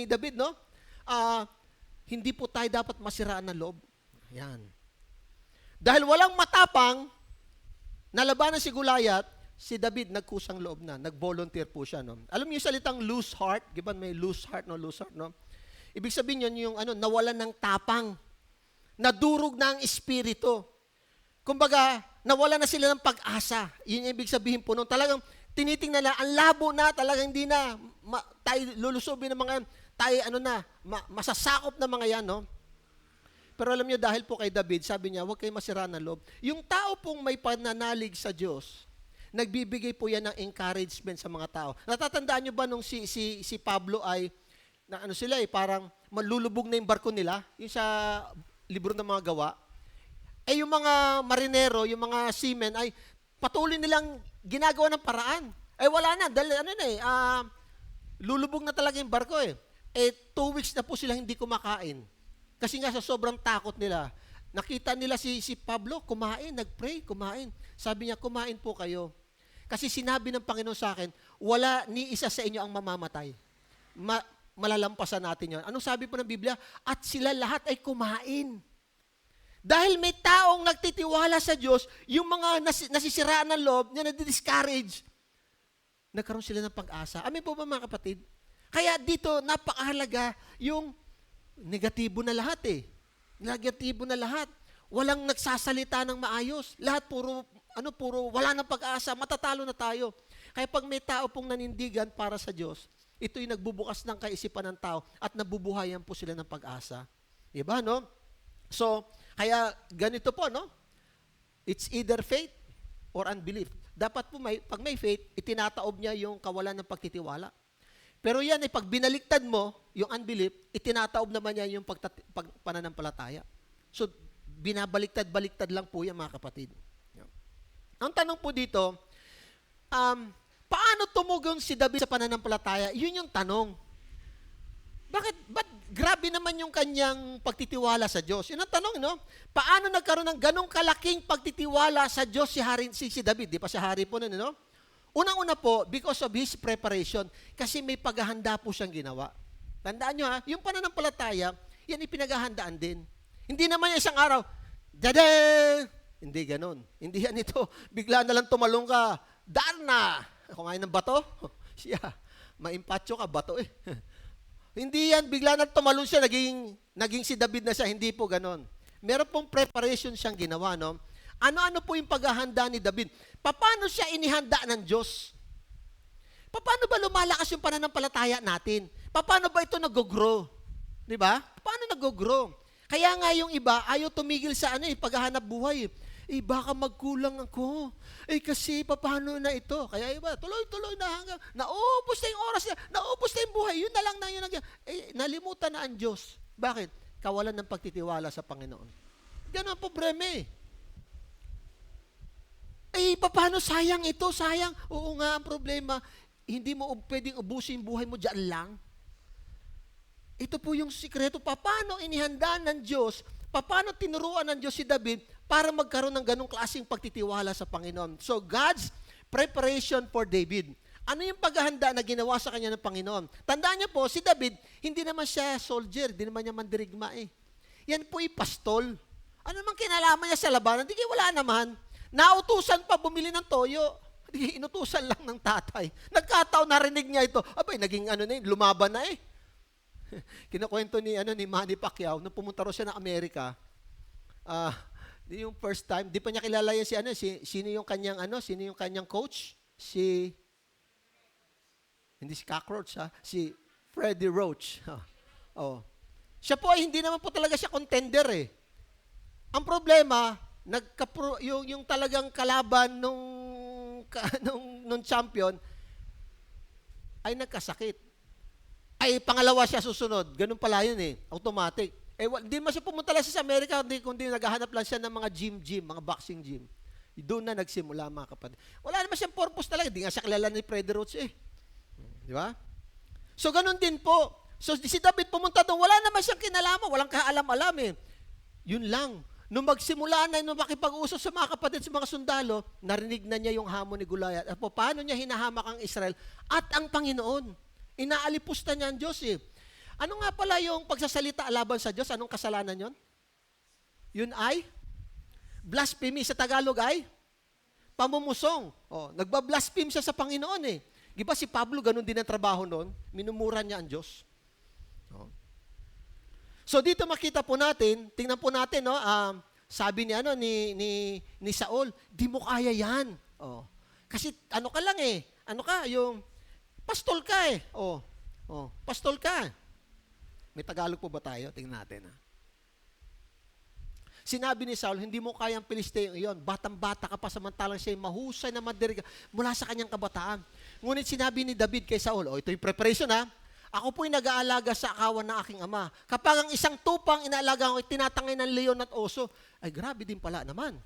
David, no? Hindi po tayo dapat masiraan ng loob. Yan. Dahil walang matapang, nalabanan si Gulayat, si David nagkusang loob na, nag-volunteer po siya, no? Alam niyo yung salitang loose heart, giban may loose heart, no? Ibig sabihin yun yung nawalan ng tapang, nadurog na ang espiritu. Kumbaga, nawala na sila ng pag-asa. Yun yung ibig sabihin po nun. Talagang tinitingnan na, ang labo na, talagang hindi na tayo lulusubin ng mga, tayo masasakop na mga yan, no? Pero alam niyo, dahil po kay David, sabi niya, huwag kayo masira ng loob. Yung tao pong may pananalig sa Diyos, nagbibigay po yan ng encouragement sa mga tao. Natatandaan niyo ba nung si Pablo ay, parang malulubog na yung barko nila, yung sa libro ng mga gawa, yung mga marinero, yung mga seamen, ay patuloy nilang ginagawa ng paraan. Wala na, dahil lulubog na talaga yung barko 2 weeks na po sila hindi kumakain. Kasi nga sa sobrang takot nila, nakita nila si Pablo, nag-pray, kumain. Sabi niya, kumain po kayo. Kasi sinabi ng Panginoon sa akin, wala ni isa sa inyo ang mamamatay. Malalampasan natin yon. Anong sabi po ng Biblia? At sila lahat ay kumain. Dahil may taong nagtitiwala sa Diyos, yung mga nasisiraan ng loob, na nadi-discourage, nagkaroon sila ng pag-asa. Amin po ba mga kapatid? Kaya dito, napakahalaga yung negatibo na lahat eh. Negatibo na lahat. Walang nagsasalita ng maayos. Lahat puro wala nang pag-asa, matatalo na tayo. Kaya pag may tao pong nanindigan para sa Diyos, ito'y nagbubukas ng kaisipan ng tao at nabubuhayan po sila ng pag-asa. Diba, no? So, kaya ganito po, no? It's either faith or unbelief. Dapat po pag may faith, itinataob niya yung kawalan ng pagtitiwala. Pero yan, pag binaliktad mo yung unbelief, itinataob naman niya yung pananampalataya. So, binabaliktad-baliktad lang po yan, mga kapatid. Ang tanong po dito, paano tumugon si David sa pananampalataya? Yun yung tanong. Ba't grabe naman yung kanyang pagtitiwala sa Diyos? Yun ang tanong, no? Paano nagkaroon ng ganong kalaking pagtitiwala sa Diyos si David? Di pa siya hari po nun, no? Unang-una po, because of his preparation, kasi may paghahanda po siyang ginawa. Tandaan nyo yung pananampalataya, yan ipinaghahandaan din. Hindi naman isang araw, Dada! Hindi ganon. Hindi yan ito. Bigla na lang tumalong ka, Darna! Kumain ng bato? Siya, maimpatyo ka, bato eh. Hindi yan, bigla na tumalong siya, naging si David na siya. Hindi po ganon. Meron pong preparation siyang ginawa, no? Ano-ano po yung paghahanda ni David? Paano siya inihanda ng Diyos? Paano ba lumalakas yung pananampalataya natin? Paano ba ito nag-grow? Di ba? Paano nag-grow? Kaya nga yung iba, ayaw tumigil sa paghahanap buhay. Baka magkulang ako. Kasi paano na ito? Kaya iba, tuloy-tuloy na hanggang, naubos na yung oras niya, naubos na yung buhay, yun na lang na yun. Nalimutan na ang Diyos. Bakit? Kawalan ng pagtitiwala sa Panginoon. Ganun ang problema eh. Paano sayang ito? Sayang. Oo nga, ang problema, hindi mo pwedeng ubusin yung buhay mo dyan lang. Ito po yung sikreto. Paano inihanda ng Diyos, paano tinuruan ng Diyos si David para magkaroon ng ganong klaseng pagtitiwala sa Panginoon. So, God's preparation for David. Ano yung paghahanda na ginawa sa kanya ng Panginoon? Tandaan niyo po, si David, hindi naman siya soldier, hindi naman niya mandirigma eh. Yan po pastol. Ano naman kinalaman niya sa labanan? Hindi wala naman. Nautusan pa bumili ng toyo. Hindi, inutusan lang ng tatay. Nagkataon, narinig niya ito. Abay, naging lumaban na eh. Kinukwento ni Manny Pacquiao nung pumunta raw siya ng Amerika. Yung first time, di pa niya kilala yan sino yung kanyang coach? Hindi si Cockroach, si Freddie Roach. Siya po ay hindi naman po talaga siya contender eh. Ang problema, yung talagang kalaban nung champion ay nagkasakit. Pangalawa siya susunod. Ganun pala yun eh. Automatic. Di man siya pumunta lang sa Amerika, kundi naghahanap lang siya ng mga gym, mga boxing gym. Doon na nagsimula, mga kapatid. Wala naman siyang purpose talaga. Di nga siya kilala ni Freddie Roach eh. Di ba? So, ganun din po. So, si David pumunta doon, wala naman siyang kinalaman, walang kaalam-alam eh. Yun lang. Nung magsimula na, nung makipag-usap sa mga kapatid, sa mga sundalo, narinig na niya yung hamon ni Goliath. At paano niya hinahamak ang Israel at ang Panginoon. Inaalipusta niya ang Diyos eh. Ano nga pala yung pagsasalita laban sa Diyos? Anong kasalanan yon? Yun ay blasphemy. Sa Tagalog ay pamumusong. Nagbablaspheme siya sa Panginoon eh. Di ba si Pablo, ganun din ang trabaho noon? Minumura niya ang Diyos. So dito makita po natin, tingnan po natin, no? Sabi ni Saul, di mo kaya yan. Kasi ka lang eh. Yung pastol ka eh. Pastol ka. May Tagalog po ba tayo? Tingnan natin. Sinabi ni Saul, hindi mo kayang Pilisteo iyon. Batang-bata ka pa samantalang siya mahusay na madiriga mula sa kanyang kabataan. Ngunit sinabi ni David kay Saul, ito yung preparation ha. Ako po'y nag-aalaga sa akawan ng aking ama. Kapag ang isang tupang inaalaga ko, tinatangay ng leon at oso, ay grabe din pala naman.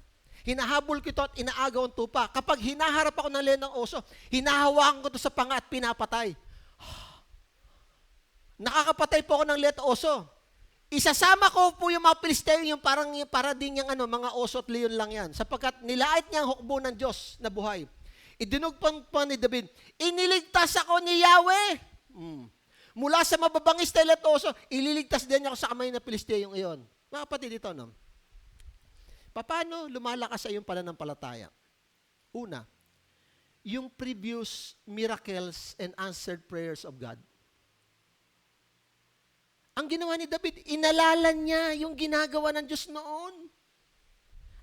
Hinahabol ko ito at inaagaw ang tupa. Kapag hinaharap ako ng leon ng oso, hinahawakan ko ito sa panga at pinapatay. Nakakapatay po ako ng leon at oso. Isasama ko po yung mga Pilisteo, yung para din yung mga oso at leon lang yan. Sapagkat nilait niya ang hukbo ng Diyos na buhay. Idinugpan pa ni David, iniligtas ako ni Yahweh. Mula sa mababangis na leon at oso, ililigtas din niya ako sa kamay na Pilisteo yung iyon. Mga kapatid dito, no? Paano lumalakas sa iyong pananampalataya? Una, yung previous miracles and answered prayers of God. Ang ginawa ni David, inalala niya yung ginagawa ng Diyos noon.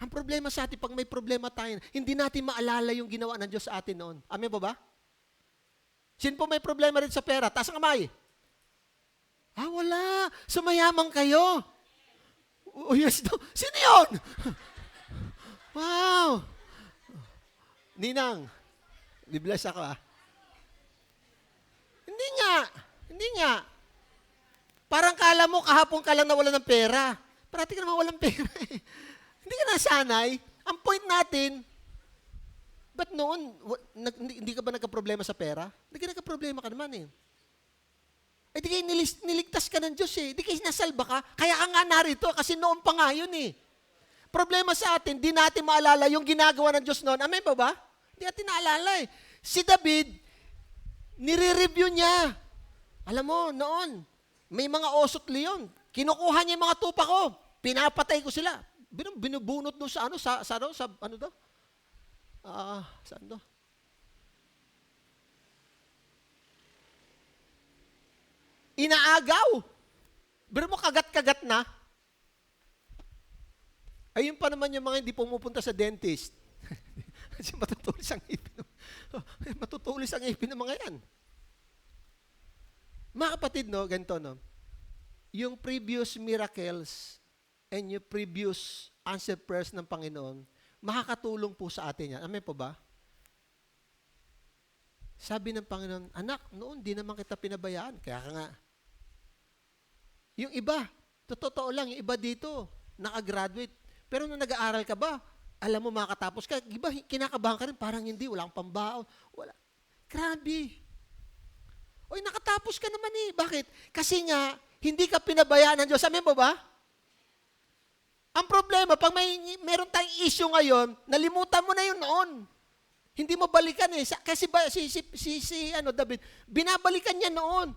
Ang problema sa atin, pag may problema tayo, hindi natin maalala yung ginawa ng Diyos sa atin noon. Amen po ba? Sino po may problema rin sa pera? Taas ang kamay. Wala. Sumayaman kayo. Oh, yes, no. Sino yun? Wow. Ninang, bibless ako Hindi nga. Parang kala mo kahapon ka lang nawala ng pera. Parati ka naman walang pera Hindi ka nasanay. Ang point natin, ba't noon, hindi ka ba nagka-problema sa pera? Hindi ka nagka-problema ka naman di kayo niligtas ka ng Diyos Di kayo nasalba ka. Kaya ka nga narito kasi noon pa nga yun Problema sa atin, di natin maalala yung ginagawa ng Diyos noon. Amen pa ba? Hindi natin naalala Si David, nire-review niya. Alam mo, noon, may mga osot leon. Kinukuha niya yung mga tupa ko. Pinapatay ko sila. Binubunot doon sa ano daw? Saan daw? Inaagaw. Pero mo kagat-kagat na. Ayun pa naman yung mga hindi pumupunta sa dentist. Kasi matutulis ang ipin. Matutulis ang ipin ng mga yan. Mga kapatid, ganito, yung previous miracles and yung previous answered prayers ng Panginoon, makakatulong po sa atin yan. Amen po ba? Sabi ng Panginoon, anak, noon di naman kita pinabayaan. Kaya ka nga. Yung iba, totoo lang, yung iba dito, nakagraduate. Pero nung nag-aaral ka ba, alam mo makakatapos ka, iba, kinakabahan ka rin, parang hindi, wala kang pambaon. Wala. Grabe. Oy, nakatapos ka naman Bakit? Kasi nga, hindi ka pinabayaan ng Diyos. Amen po ba? Ang problema, pag meron tayong issue ngayon, nalimutan mo na yun noon. Hindi mo balikan Kasi David, binabalikan niya noon.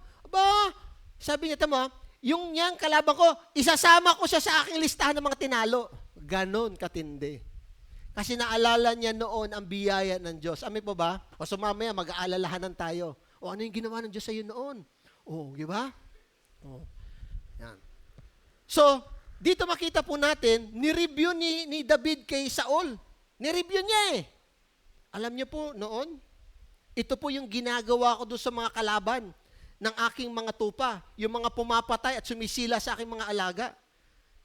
Sabi niya, tama, yung niyang kalaban ko, isasama ko siya sa aking listahan ng mga tinalo. Ganon katindi. Kasi naalala niya noon ang biyaya ng Diyos. Amen po ba? O sumamaya, mag-aalalahanan tayo. O ano yung ginawa ng Diyos sa iyo noon? Di ba? Yan. So, dito makita po natin, ni-review ni David kay Saul. Ni-review niya Alam niyo po, noon, ito po yung ginagawa ko doon sa mga kalaban ng aking mga tupa, yung mga pumapatay at sumisila sa aking mga alaga.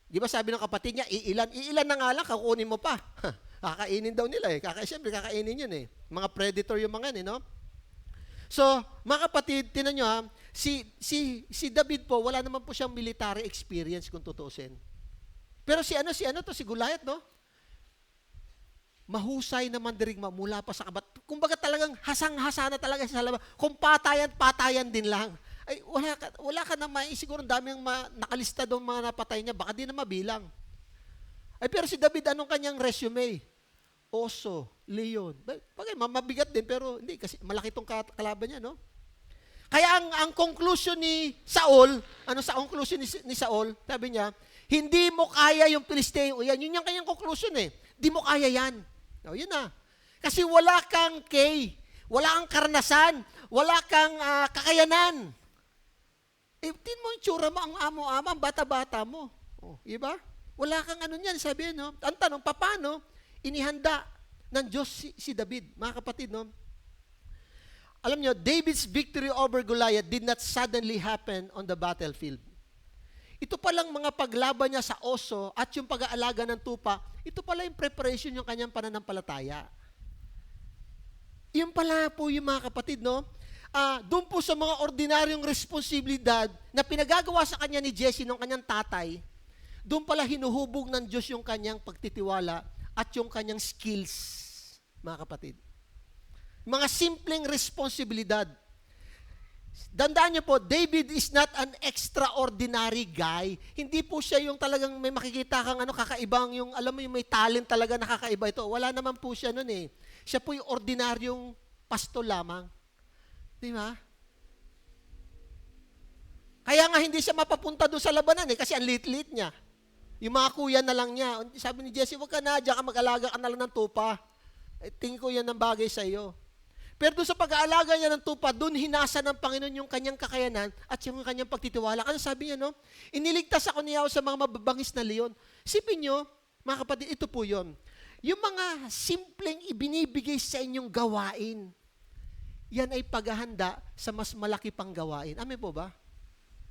Di ba sabi ng kapatid niya, iilan na nga lang, kakunin mo pa. Kakainin daw nila Siyempre, kakainin yun Mga predator yung mga no? So, mga kapatid, tinan nyo si David po, wala naman po siyang military experience kung tutuusin. Pero si Goliath, no? Mahusay naman dirigma mula pa sa kabat. Kumbaga talagang hasang-hasa na talaga sa laban. Kung patayan din lang. Ay, wala ka na siguro daming nakalista doon mga napatay niya, baka di na mabilang. Ay, pero si David, anong kanyang resume? Oso, leon. Bagay, mabigat din, pero hindi, kasi malaki itong kalaban niya, no? Kaya ang conclusion ni Saul, conclusion ni Saul, sabi niya, hindi mo kaya yung Pilisteo. Yun yung kanyang conclusion Hindi mo kaya yan. Yun na. Kasi wala kang wala kang karanasan, wala kang kakayanan. Tin mo yung tsura mo, ang amo-ama, ang bata-bata mo. Iba? Wala kang niyan, sabi no? Ang tanong, paano inihanda ng Diyos si David? Mga kapatid, no? Alam nyo, David's victory over Goliath did not suddenly happen on the battlefield. Ito palang mga paglaban niya sa oso at yung pag-aalaga ng tupa, ito pala yung preparation yung kanyang pananampalataya. Yung pala po yung mga kapatid, no? Doon po sa mga ordinaryong responsibilidad na pinagagawa sa kanya ni Jesse ng kanyang tatay, doon pala hinuhubog ng Diyos yung kanyang pagtitiwala at yung kanyang skills, mga kapatid. Mga simpleng responsibilidad. Dandaan niyo po, David is not an extraordinary guy. Hindi po siya yung talagang may makikita kang kakaibang, yung alam mo yung may talent talaga na kakaiba ito. Wala naman po siya nun Siya po yung ordinaryong pastol lamang. Di ba? Kaya nga hindi siya mapapunta doon sa labanan kasi ang lit-lit niya. Yung mga kuya na lang niya. Sabi ni Jesse, wag ka na, diyan ka mag-alaga ka na lang ng tupa. Tingin ko yan ang bagay sa iyo. Pero doon sa pag-aalaga niya ng tupa, doon hinasa ng Panginoon yung kanyang kakayanan at yung kanyang pagtitiwala. Ano sabi niya, no? Iniligtas ako niya sa mga mababangis na leon. Isipin niyo, mga kapatid, ito po yun. Yung mga simpleng ibinibigay sa inyong gawain, yan ay paghahanda sa mas malaki pang gawain. Amen po ba?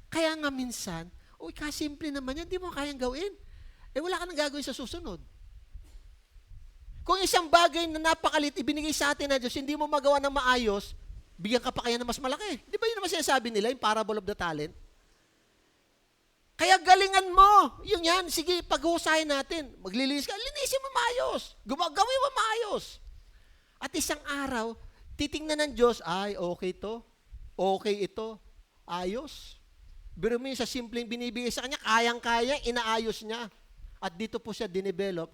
Kaya nga minsan, uy, kasimple naman yan, di mo kayang gawin. Wala ka nang gagawin sa susunod. Kung isang bagay na napakalit ibinigay sa atin na Diyos, hindi mo magawa ng maayos, bigyan ka pa kaya ng mas malaki. Di ba yun naman sinasabi nila, yung parable of the talent? Kaya galingan mo. Yung yan, sige, paghusayin natin. Maglilinis ka, linisin mo maayos. Gawin mo maayos. At isang araw, titingnan ng Diyos, ay, okay to. Okay ito. Ayos. Pero mo sa simpleng binibigay sa kanya, kayang-kaya, inaayos niya. At dito po siya dinevelop,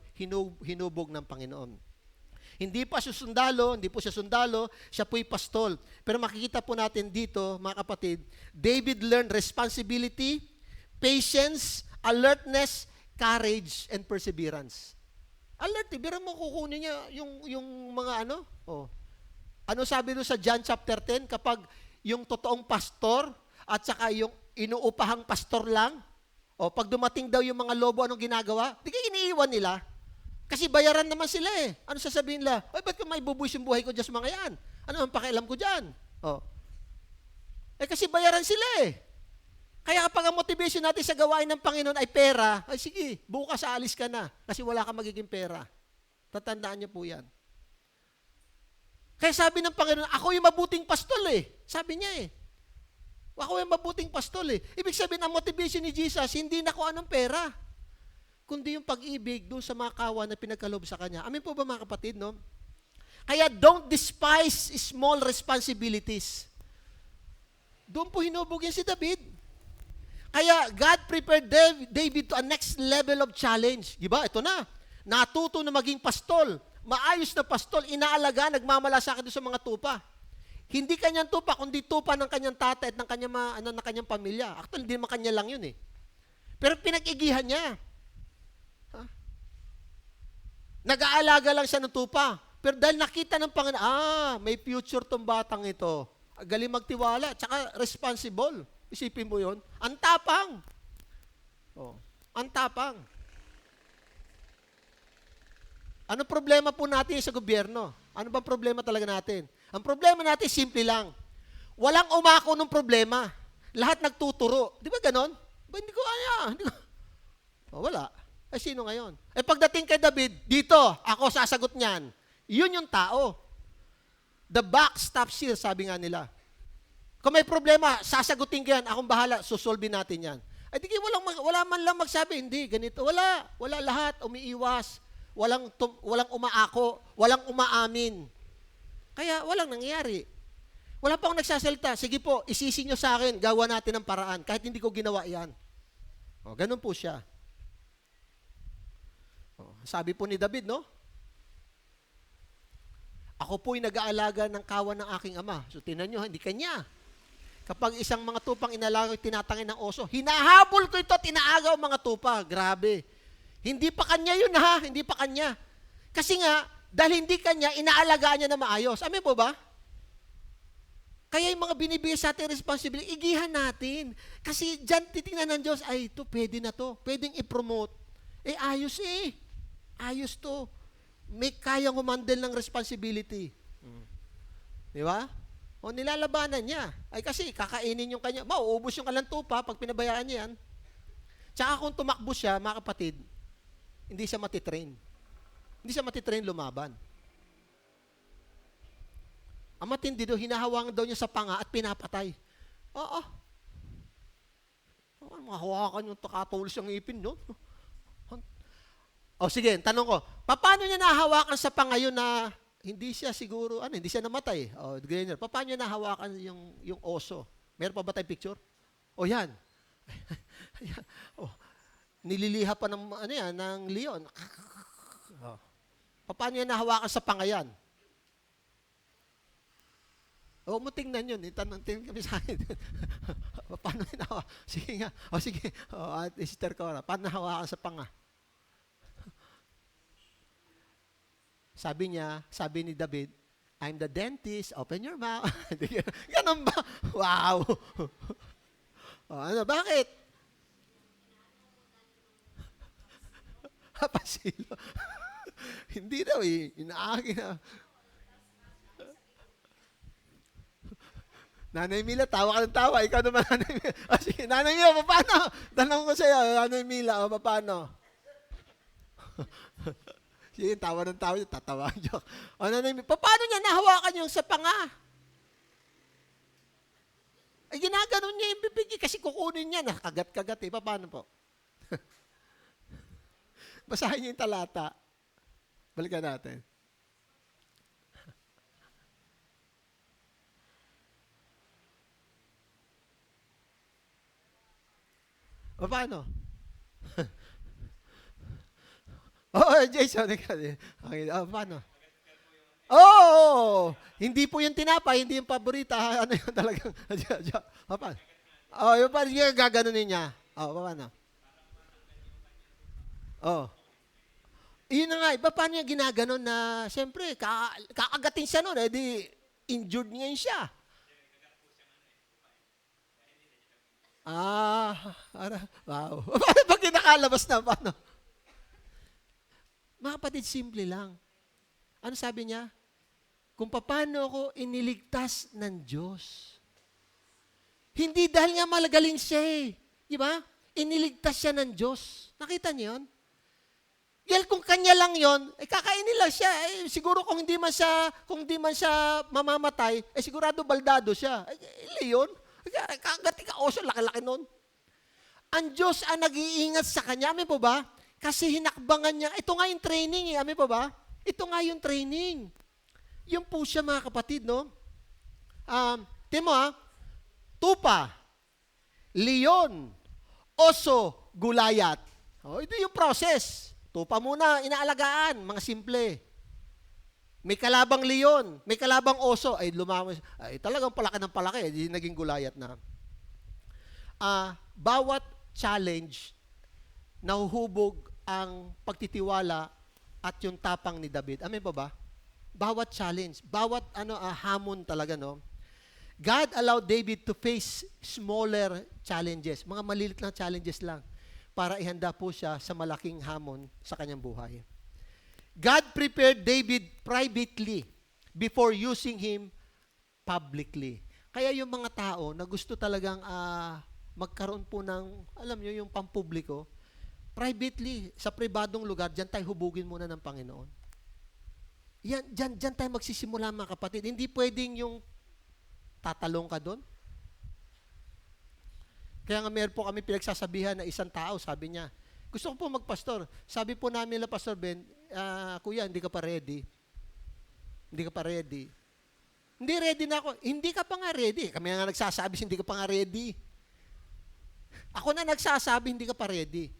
hinubog ng Panginoon. Hindi pa siya sundalo, siya po'y pastol. Pero makikita po natin dito, mga kapatid, David learned responsibility, patience, alertness, courage, and perseverance. Alert, biro mo kukunin niya yung mga ano. Oh. Ano sabi doon sa John chapter 10? Kapag yung totoong pastor at saka yung inuupahang pastor lang, o pag dumating daw yung mga lobo, anong ginagawa? Di kayo iniiwan nila. Kasi bayaran naman sila eh. Ano sasabihin nila? Ay, ba't ko may bubuwis yung buhay ko dyan sa mga yan? Ano ang pakialam ko dyan? O. Kasi bayaran sila eh. Kaya kapag ang motivation natin sa gawain ng Panginoon ay pera, ay sige, bukas aalis ka na. Kasi wala kang magiging pera. Tatandaan niyo po yan. Kaya sabi ng Panginoon, ako yung mabuting pastol eh. Sabi niya eh. Ako yung mabuting pastol eh. Ibig sabihin, ang motivation ni Jesus, hindi na kung anong pera, kundi yung pag-ibig doon sa mga kawan na pinagkaloob sa Kanya. Amin po ba mga kapatid, no? Kaya don't despise small responsibilities. Doon po hinubog yan si David. Kaya God prepared David to a next level of challenge. Diba? Ito na. Natuto na maging pastol. Maayos na pastol. Inaalaga, nagmamalasakit doon sa mga tupa. Hindi kanyang tupa, kundi tupa ng kanyang tatay at ng kanyang pamilya. Actually, hindi naman kanya lang yun eh. Pero pinag-igihan niya. Nag-aalaga lang siya ng tupa. Pero dahil nakita ng Panginoon, may future tong batang ito. Galing magtiwala, tsaka responsible. Isipin mo yun. Ang tapang. Oh, ang tapang. Ano problema po natin sa gobyerno? Ano ba problema talaga natin? Ang problema natin, simple lang. Walang umako ng problema. Lahat nagtuturo. Di ba ganon? Ba, hindi ko kaya. Wala. Sino ngayon? Pagdating kay David, dito, ako sasagot niyan. Yun yung tao. The buck stops here, sabi nga nila. Kung may problema, sasagutin ko yan. Akong bahala, susolve natin yan. Di wala man lang magsabi, hindi, ganito. Wala lahat, umiiwas. Walang umaako, walang umaamin. Kaya walang nangyayari. Wala pa akong nagsasalita. Sige po, isisi nyo sa akin, gawa natin ng paraan. Kahit hindi ko ginawa yan. Ganun po siya. Sabi po ni David, no? Ako po'y nag-aalaga ng kawan ng aking ama. So, tinan nyo, hindi kanya. Kapag isang mga tupang inalaga, tinatangin ng oso, hinahabol ko ito, tinaagaw mga tupa. Grabe. Hindi pa kanya yun, ha? Hindi pa kanya. Kasi nga, dahil hindi kanya, inaalagaan niya na maayos. Amen po ba? Kaya yung mga binibigay sa ating responsibility, igihan natin. Kasi dyan titingnan ng Diyos, ay, ito, pwede na to. Pwedeng i-promote. Ayos eh. Ayos to. May kayang humandle ng responsibility. Di ba? O nilalabanan niya. Ay kasi, kakainin yung kanya. Mauubos yung kalang tupa pag pinabayaan niya yan. Tsaka kung tumakbo siya, mga kapatid, hindi siya matitrain. Hindi siya matitrain lumaban. Ang matindi doon, hinahawangan daw niya sa panga at pinapatay. Oo. Mahawakan yung takatulis ang ipin, no? Sige, tanong ko, paano niya nahawakan sa panga yun na hindi siya siguro, hindi siya namatay? Ganyan. Paano niya nahawakan yung oso? Meron pa ba tayong picture? Yan. Nililiha pa ng leon. Paano niya nahawakan sa pangayan? Huwag mo tingnan yun. Tingnan kami sa akin. Paano hinawa? Sige nga. O sige. O, at Sister Cora, paano hawakan sa panga? Sabi ni David, I'm the dentist, open your mouth. Ganun ba? Wow! O, ano, bakit? Pasilo. Hindi daw eh. Inaagi na. Nanay Mila, tawa ka ng tawa. Ikaw naman, Nanay Mila. O sige, Nanay Mila, paano? Tanong ko sa'yo, Nanay Mila, o paano? Sige, tawa ng tawa, tatawa ang joke. O Nanay Mila, paano niya nahawakan yung sa panga? Ay, ginaganon niya yung bibig kasi kukunin niya. Nakagat-kagat eh. Paano po? Basahin niyo yung talata. Balikan natin. O paano? Jason, okay, paano? Hindi po yung tinapay, hindi yung paborita. Ano yun talagang? Paano? Yung paano gaganunin niya? Paano? Iyon na nga, iba paano niya ginaganon na, siyempre, kakagatin siya nun, di injured ngayon siya. Wow. Paano pag kinakalabas na, paano? Mga kapatid, simple lang. Ano sabi niya? Kung paano ako iniligtas ng Diyos. Hindi dahil nga malagaling siya eh. Di ba? Iniligtas siya ng Diyos. Nakita niyo yun? Dahil kung kanya lang yon, kakainin lang siya. Siguro kung hindi man siya mamamatay, sigurado baldado siya. Leon, kagati ka oso, laki-laki nun. Ang Diyos ang nag-iingat sa kanya. Amin po ba? Kasi hinakbangan niya. Ito nga yung training eh. Amin po ba? Ito nga yung training. Yun po siya mga kapatid, no? Timo tupa, leon, oso, gulayat. Ito yung process. Tupa muna, inaalagaan, mga simple. May kalabang leon, may kalabang oso, ay lumawas. Ay talagang palaki ng palaki, hindi naging gulayat na. Bawat challenge, nahuhubog ang pagtitiwala at yung tapang ni David. Amen pa ba? Bawat challenge, bawat hamon talaga, no? God allowed David to face smaller challenges, mga malilit lang challenges lang, para ihanda po siya sa malaking hamon sa kanyang buhay. God prepared David privately before using him publicly. Kaya yung mga tao na gusto talagang magkaroon po ng, alam nyo, yung pampubliko, privately, sa pribadong lugar, dyan tayo hubugin muna ng Panginoon. Dyan tayo magsisimula mga kapatid. Hindi pwedeng yung tatalong ka doon. Kaya nga meron po kami pinagsasabihan na isang tao, sabi niya, gusto ko po magpastor. Sabi po namin na Pastor Ben, Kuya, hindi ka pa ready. Hindi ka pa ready. Hindi ready na ako. Hindi ka pa nga ready. Kami nga nagsasabi, hindi ka pa nga ready. Ako na nagsasabi, hindi ka pa ready.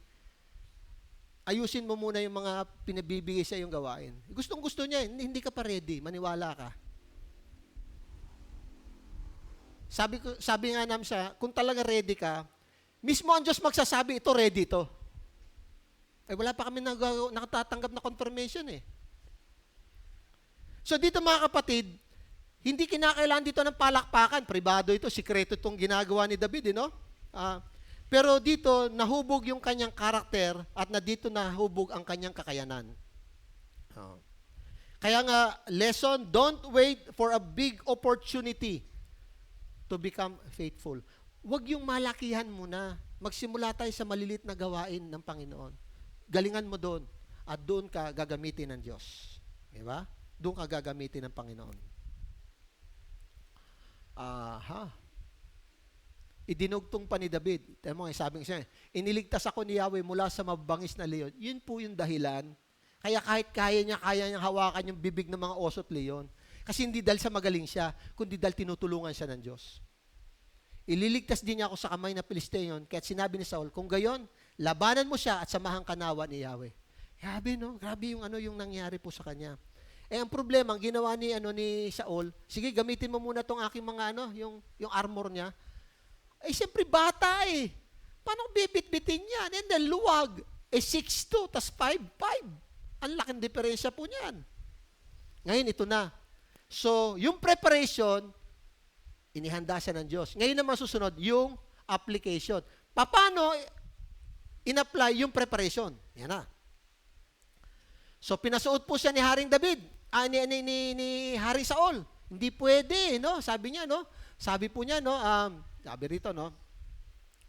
Ayusin mo muna yung mga pinabibigay sa iyong gawain. Gustong-gusto niya, hindi ka pa ready. Maniwala ka. Sabi nga namin siya, kung talaga ready ka, mismo ang Diyos magsasabi, ito ready ito. Wala pa kami nakatatanggap na confirmation eh. So dito mga kapatid, hindi kinakailangan dito ng palakpakan. Pribado ito, sikreto itong ginagawa ni David, no? Pero dito, nahubog yung kanyang karakter at na dito nahubog ang kanyang kakayanan. Kaya nga, lesson, don't wait for a big opportunity to become faithful. Huwag yung malakihan muna. Magsimula tayo sa malilit na gawain ng Panginoon. Galingan mo doon at doon ka gagamitin ng Diyos. Diba? Doon ka gagamitin ng Panginoon. Idinugtong pa ni David. Sabi siya, iniligtas ako ni Yahweh mula sa mabangis na leon. Yun po yung dahilan. Kaya kahit kaya niya hawakan yung bibig ng mga oso at leon. Kasi hindi dahil sa magaling siya, kundi dahil tinutulungan siya ng Diyos. Ililigtas din niya ako sa kamay na Pilisteyon, kaya sinabi ni Saul, kung gayon, labanan mo siya at samahan kanawa ni Yahweh. Grabe, no? Grabe yung yung nangyari po sa kanya. Eh, ang problema, ang ginawa ni Saul, sige, gamitin mo muna tong aking mga, yung armor niya. Eh, siyempre, bata eh. Paano bibit-bitin yan? And then, luwag. Eh, 6'2", tas 5'5". Ang laking diferensya po niyan. Ngayon, ito na. So, yung preparation, inihanda siya ng Diyos. Ngayon naman susunod, yung application. Paano in-apply yung preparation? Yan na. So, pinasuot po siya ni Haring David, ni Haring Saul. Hindi pwede, no? Sabi niya, no? Sabi po niya, no? Sabi rito, no?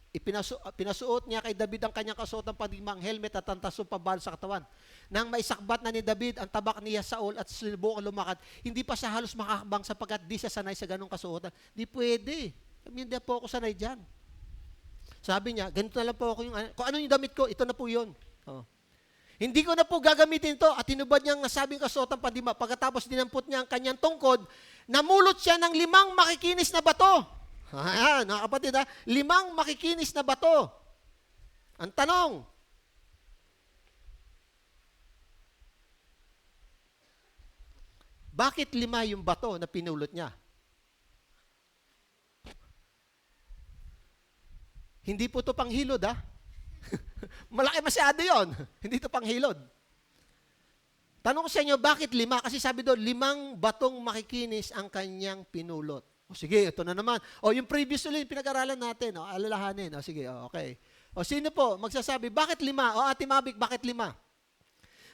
Pinasuot niya kay David ang kanyang kasuotang padigmang helmet at ang tasong pabalo sa katawan. Nang maisakbat na ni David ang tabak niya Saul at sinubukan lumakad, hindi pa siya halos makakabang sapagkat di siya sanay sa ganong kasuotan. Di pwede. Hindi po ako sanay dyan. Sabi niya, ganito na lang po ako kung ano yung damit ko, ito na po yun. Oh. Hindi ko na po gagamitin to at tinubad niya ang nasabing kasuotang padima. Pagkatapos dinampot niya ang kanyang tungkod, namulot siya ng 5 makikinis na bato. Ayan, mga kapatid, 5 makikinis na bato. Ang tanong, bakit 5 yung bato na pinulot niya? Hindi po ito panghilod, Malaki masyado yon. Hindi ito panghilod. Tanong ko sa inyo, bakit 5? Kasi sabi doon, 5 batong makikinis ang kanyang pinulot. O sige, ito na naman. O yung previous ulit, pinag-aralan natin. O, alalahanin. O sige, okay. O sino po magsasabi, bakit 5? O Ate Mabik, bakit 5?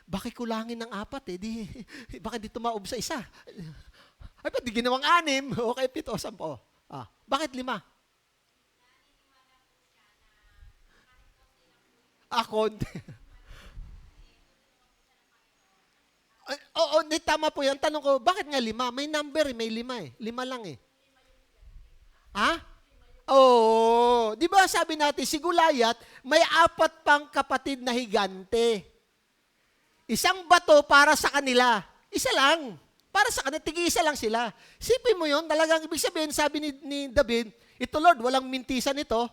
Bakit kulangin ng 4 eh? Bakit di tumaob sa 1? Ay, ba't di ginawang 6? Okay, 7 o 10. Bakit 5? Konti. Oo, tama po yan. Tanong ko, bakit nga 5? May number, may 5 eh. 5 lang eh. Oo. Di ba sabi natin, si Gulayat, may 4 pang kapatid na higante. Isang bato para sa kanila. Isa lang. Para sa kanila, tig-isa lang sila. Sipin mo yun, talagang ibig sabihin, sabi ni David, ito Lord, walang mintisan ito.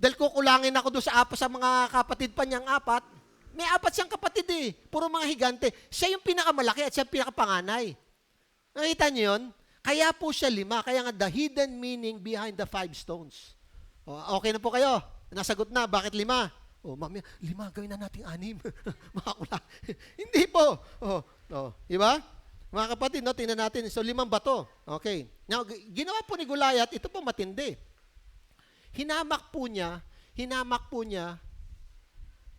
Dahil kukulangin ako doon sa mga kapatid pa niyang 4. May 4 siyang kapatid eh. Puro mga higante. Siya yung pinakamalaki at siya yung pinakapanganay. Nakita niyo yun? Kaya po siya 5. Kaya nga the hidden meaning behind the 5 stones. Okay na po kayo? Nasagot na. Bakit 5? Mami, 5, gawin na natin 6. Makakula. Hindi po. Diba? Mga kapatid, no, tingnan natin. So, 5 bato. Okay. Now, ginawa po ni Gulayat, ito po matindi. Hinamak po niya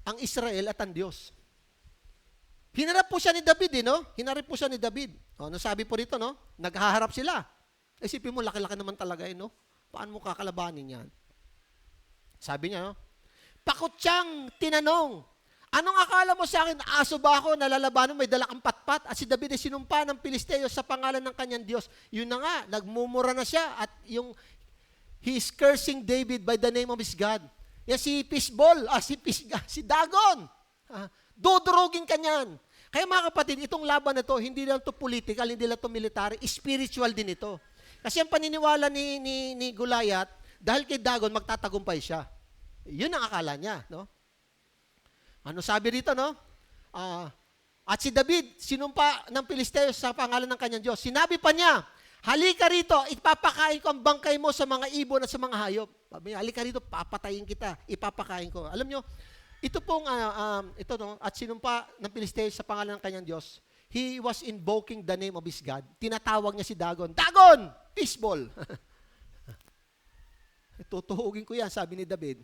ang Israel at ang Diyos. Hinarap po siya ni David, no? Hinarap po siya ni David. Ano sabi po dito, no? Naghaharap sila. Isipin mo, laki-laki naman talaga, no? Paano mo kakalabanin yan? Sabi niya, no? Pakot siyang tinanong, anong akala mo sa akin? Aso ba ako na lalabanan? May dala kang patpat. At si David ay sinumpa ng Pilisteo sa pangalan ng kanyang Diyos. Yun na nga, nagmumura na siya. At he is cursing David by the name of his God. Yan si Fishball, si Dagon. Dudurugin ka niyan. Kaya mga kapatid, itong laban na to, hindi lang to political, hindi lang to military, spiritual din ito. Kasi ang paniniwala ni Gulayat, dahil kay Dagon, magtatagumpay siya. Yun ang akala niya, no? Ano sabi rito, no? At si David, sinumpa ng Pilisteo sa pangalan ng kanyang Diyos. Sinabi pa niya, halika rito, ipapakain ko ang bangkay mo sa mga ibon at sa mga hayop. Halika rito, papatayin kita, ipapakain ko. Alam nyo, ito pong, at sinumpa ng Pilisteo sa pangalan ng kanyang Diyos, he was invoking the name of his God. Tinatawag niya si Dagon, Dagon! Fishball! Tutuhugin ko yan, sabi ni David.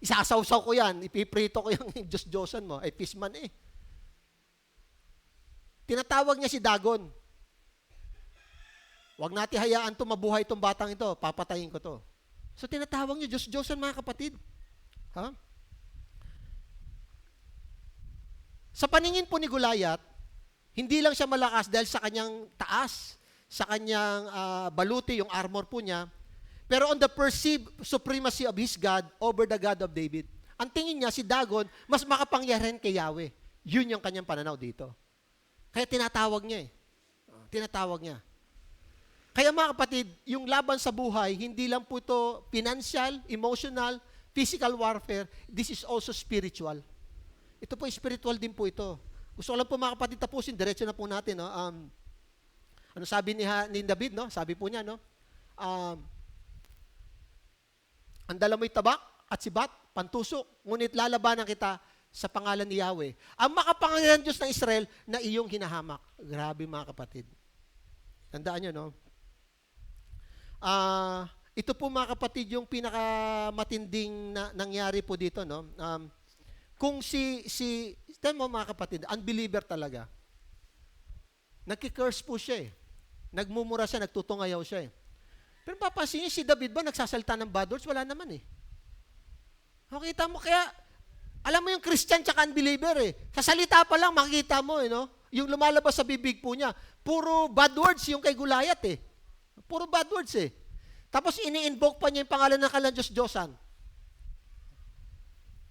Isasawsaw ko yan, ipiprito ko yung Diyos-Diyosan mo. Ay, fishman eh. Tinatawag niya si Dagon. Huwag natin hayaan mabuhay itong batang ito, papatayin ko to. So, tinatawag niya Diyos-Diyosan, mga kapatid. Sa paningin po ni Gulayat, hindi lang siya malakas dahil sa kanyang taas, sa kanyang baluti, yung armor po niya, pero on the perceived supremacy of his God over the God of David. Ang tingin niya, si Dagon, mas makapangyarihan kay Yahweh. Yun yung kanyang pananaw dito. Kaya tinatawag niya Tinatawag niya. Kaya mga kapatid, yung laban sa buhay, hindi lang po ito financial, emotional, physical warfare. This is also spiritual. Ito po, spiritual din po ito. Gusto ko lang po mga kapatid tapusin, diretso na po natin. No? Ano sabi ni David, no? Sabi po niya, no? Ang dala mo'y tabak at sibat, pantusok, ngunit lalabanan kita sa pangalan ni Yahweh. Ang makapangyarihan Diyos ng Israel na iyong hinahamak. Grabe mga kapatid. Tandaan nyo, no? Ito po mga kapatid yung pinakamatinding nangyari po dito, no? Kung tignan mo mga kapatid, unbeliever talaga. Nagki-curse po siya eh. Nagmumura siya, nagtutungayaw siya eh. Pero papansin niyo, si David ba nagsasalita ng bad words? Wala naman eh. Makita mo, kaya, alam mo yung Christian tsaka unbeliever eh. Sa salita pa lang, makikita mo eh, no? Yung lumalabas sa bibig po niya, puro bad words yung kay Goliath eh. Puro bad words eh. Tapos ini-invoke pa niya yung pangalan ng kalang Diyos-Diyosan.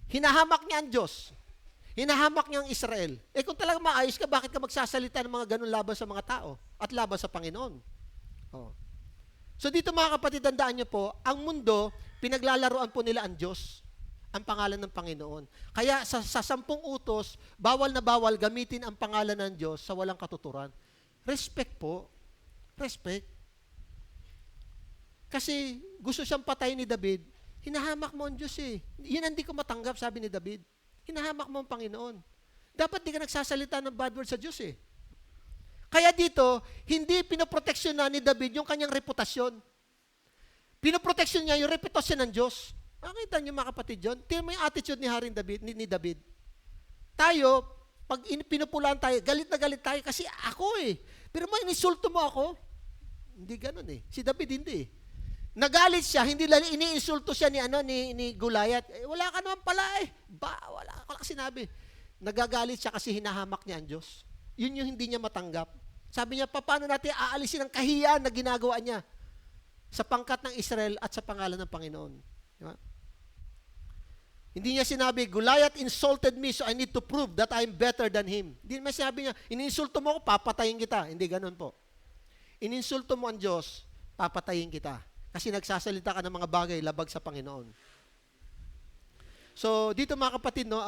Hinahamak niya ang Diyos. Hinahamak niya ang Israel. Eh kung talagang maayos ka, bakit ka magsasalita ng mga ganun laban sa mga tao at laban sa Panginoon? Oh. So dito mga kapatid, tandaan niyo po, ang mundo, pinaglalaroan po nila ang Diyos, ang pangalan ng Panginoon. Kaya sa 10 utos, bawal na bawal gamitin ang pangalan ng Diyos sa walang katuturan. Respect po. Respect. Kasi gusto siyang patayin ni David, hinahamak mo ang Diyos eh. Yun ang hindi ko matanggap, sabi ni David. Hinahamak mo ang Panginoon. Dapat di ka nagsasalita ng bad word sa Diyos eh. Kaya dito, hindi pinoproteksyon na ni David yung kanyang reputasyon. Pinoproteksyon niya yung reputasyon ng Diyos. Makita niyo mga kapatid yun? Tingnan mo yung attitude ni Haring David, ni David. Tayo, pag pinupulaan tayo, galit na galit tayo kasi ako eh. Pero may inisulto mo ako. Hindi ganun eh. Si David hindi eh. Nagalit siya, hindi lang iniinsulto siya ni Goliath. Eh, wala ka naman pala eh. Wala ka sinabi. Nagagalit siya kasi hinahamak niya ang Diyos. Yun yung hindi niya matanggap. Sabi niya, paano natin aalisin ang kahiyan na ginagawa niya sa pangkat ng Israel at sa pangalan ng Panginoon. Diba? Hindi niya sinabi, Goliath insulted me so I need to prove that I'm better than him. Hindi naman sinabi niya, ininsulto mo ako, papatayin kita. Hindi ganun po. Ininsulto mo ang Diyos, papatayin kita. Kasi nagsasalita ka ng mga bagay labag sa Panginoon. So, dito mga kapatid, no,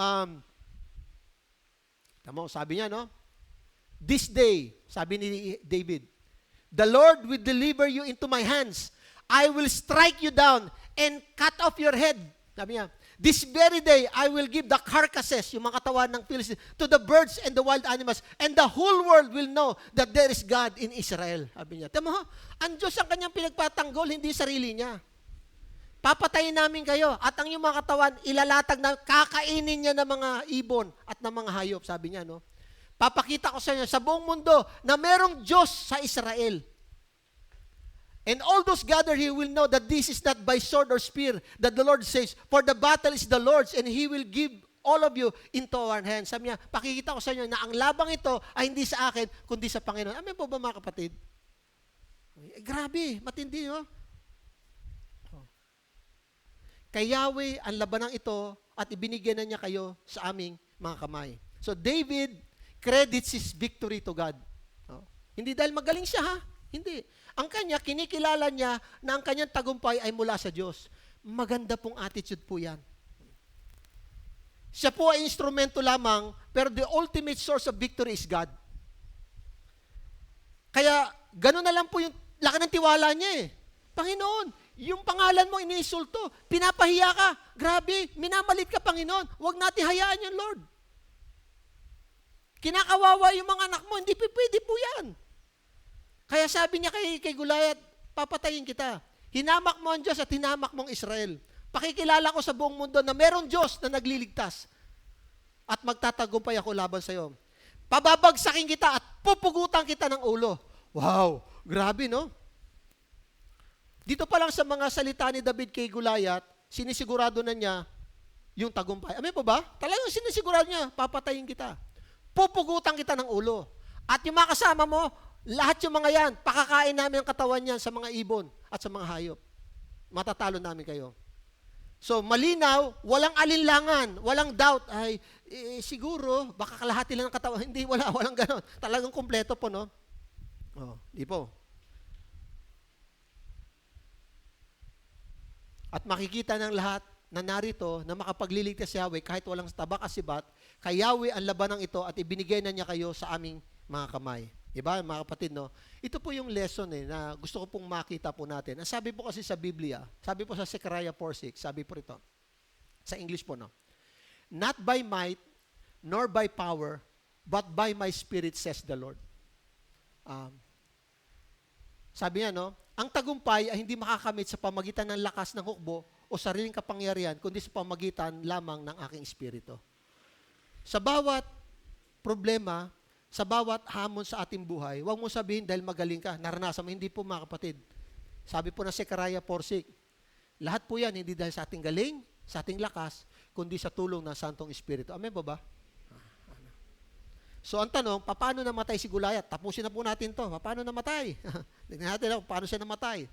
tamo, sabi niya, no, this day, sabi ni David, the Lord will deliver you into my hands. I will strike you down and cut off your head. Sabi niya, this very day, I will give the carcasses, yung mga katawan ng Philistines, to the birds and the wild animals, and the whole world will know that there is God in Israel. Sabi niya, tama ho, ang Diyos ang kanyang pinagpatanggol, hindi sarili niya. Papatayin namin kayo, at ang yung mga katawan, ilalatag na, kakainin niya ng mga ibon at ng mga hayop, sabi niya, no? Papakita ko sa inyo, sa buong mundo, na merong Diyos sa Israel. And all those gathered here will know that this is not by sword or spear, that the Lord says, for the battle is the Lord's, and He will give all of you into our hands. Sabi niya, pakikita ko sa inyo na ang labang ito ay hindi sa akin, kundi sa Panginoon. Amen po ba mga kapatid? Grabe, matindi, no? Kay Yahweh, ang labanang ito, at ibinigyan na niya kayo sa aming mga kamay. So David credits his victory to God. Hindi dahil magaling siya, ha? Hindi. Ang kanya, kinikilala niya na ang kanyang tagumpay ay mula sa Diyos. Maganda pong attitude po yan. Siya po ay instrumento lamang, pero the ultimate source of victory is God. Kaya, gano'n na lang po yung laki ng tiwala niya eh. Panginoon, yung pangalan mo iniinsulto, pinapahiya ka, grabe, minamalit ka Panginoon, huwag natin hayaan yan, Lord. Kinakawawa yung mga anak mo, hindi pwede po yan. Kaya sabi niya kay Goliath, papatayin kita. Hinamak mo ang Diyos at hinamak mo ang Israel. Pakikilala ko sa buong mundo na merong Diyos na nagliligtas at magtatagumpay ako laban sa iyo. Pababagsakin kita at pupugutan kita ng ulo. Wow, grabe no? Dito pa lang sa mga salita ni David kay Goliath, sinisigurado na niya yung tagumpay. Amen po ba? Talagang sinisigurado niya, papatayin kita. Pupugutan kita ng ulo. At yung mga kasama mo, lahat yung mga yan, pakakain namin ang katawan niyan sa mga ibon at sa mga hayop. Matatalo namin kayo. So, malinaw, walang alinlangan, walang doubt. Ay, siguro, baka kalahati lang ng katawan. Hindi, walang ganon. Talagang kumpleto po, no? Oh, di po. At makikita ng lahat na narito na makapagliligtas si Yahweh kahit walang tabak asibat, kay Yahweh ang labanang ito at ibinigay na niya kayo sa aming mga kamay. Diba, mga kapatid, no? Ito po yung lesson na gusto ko pong makita po natin. Ang sabi po kasi sa Biblia, sabi po sa Zechariah 4:6, sabi po rito, sa English po, no? Not by might, nor by power, but by my spirit, says the Lord. Sabi niya, no? Ang tagumpay ay hindi makakamit sa pamagitan ng lakas ng hukbo o sariling kapangyarihan, kundi sa pamagitan lamang ng aking espiritu. Sa bawat problema, sa bawat hamon sa ating buhay, huwag mo sabihin dahil magaling ka, naranasan mo, hindi po mga kapatid. Sabi po na Zechariah 4:6, lahat po yan, hindi dahil sa ating galing, sa ating lakas, kundi sa tulong ng Santong Espiritu. Amen ba? So ang tanong, paano namatay si Goliath? Tapusin na po natin to. Paano namatay? Tignan natin paano siya namatay.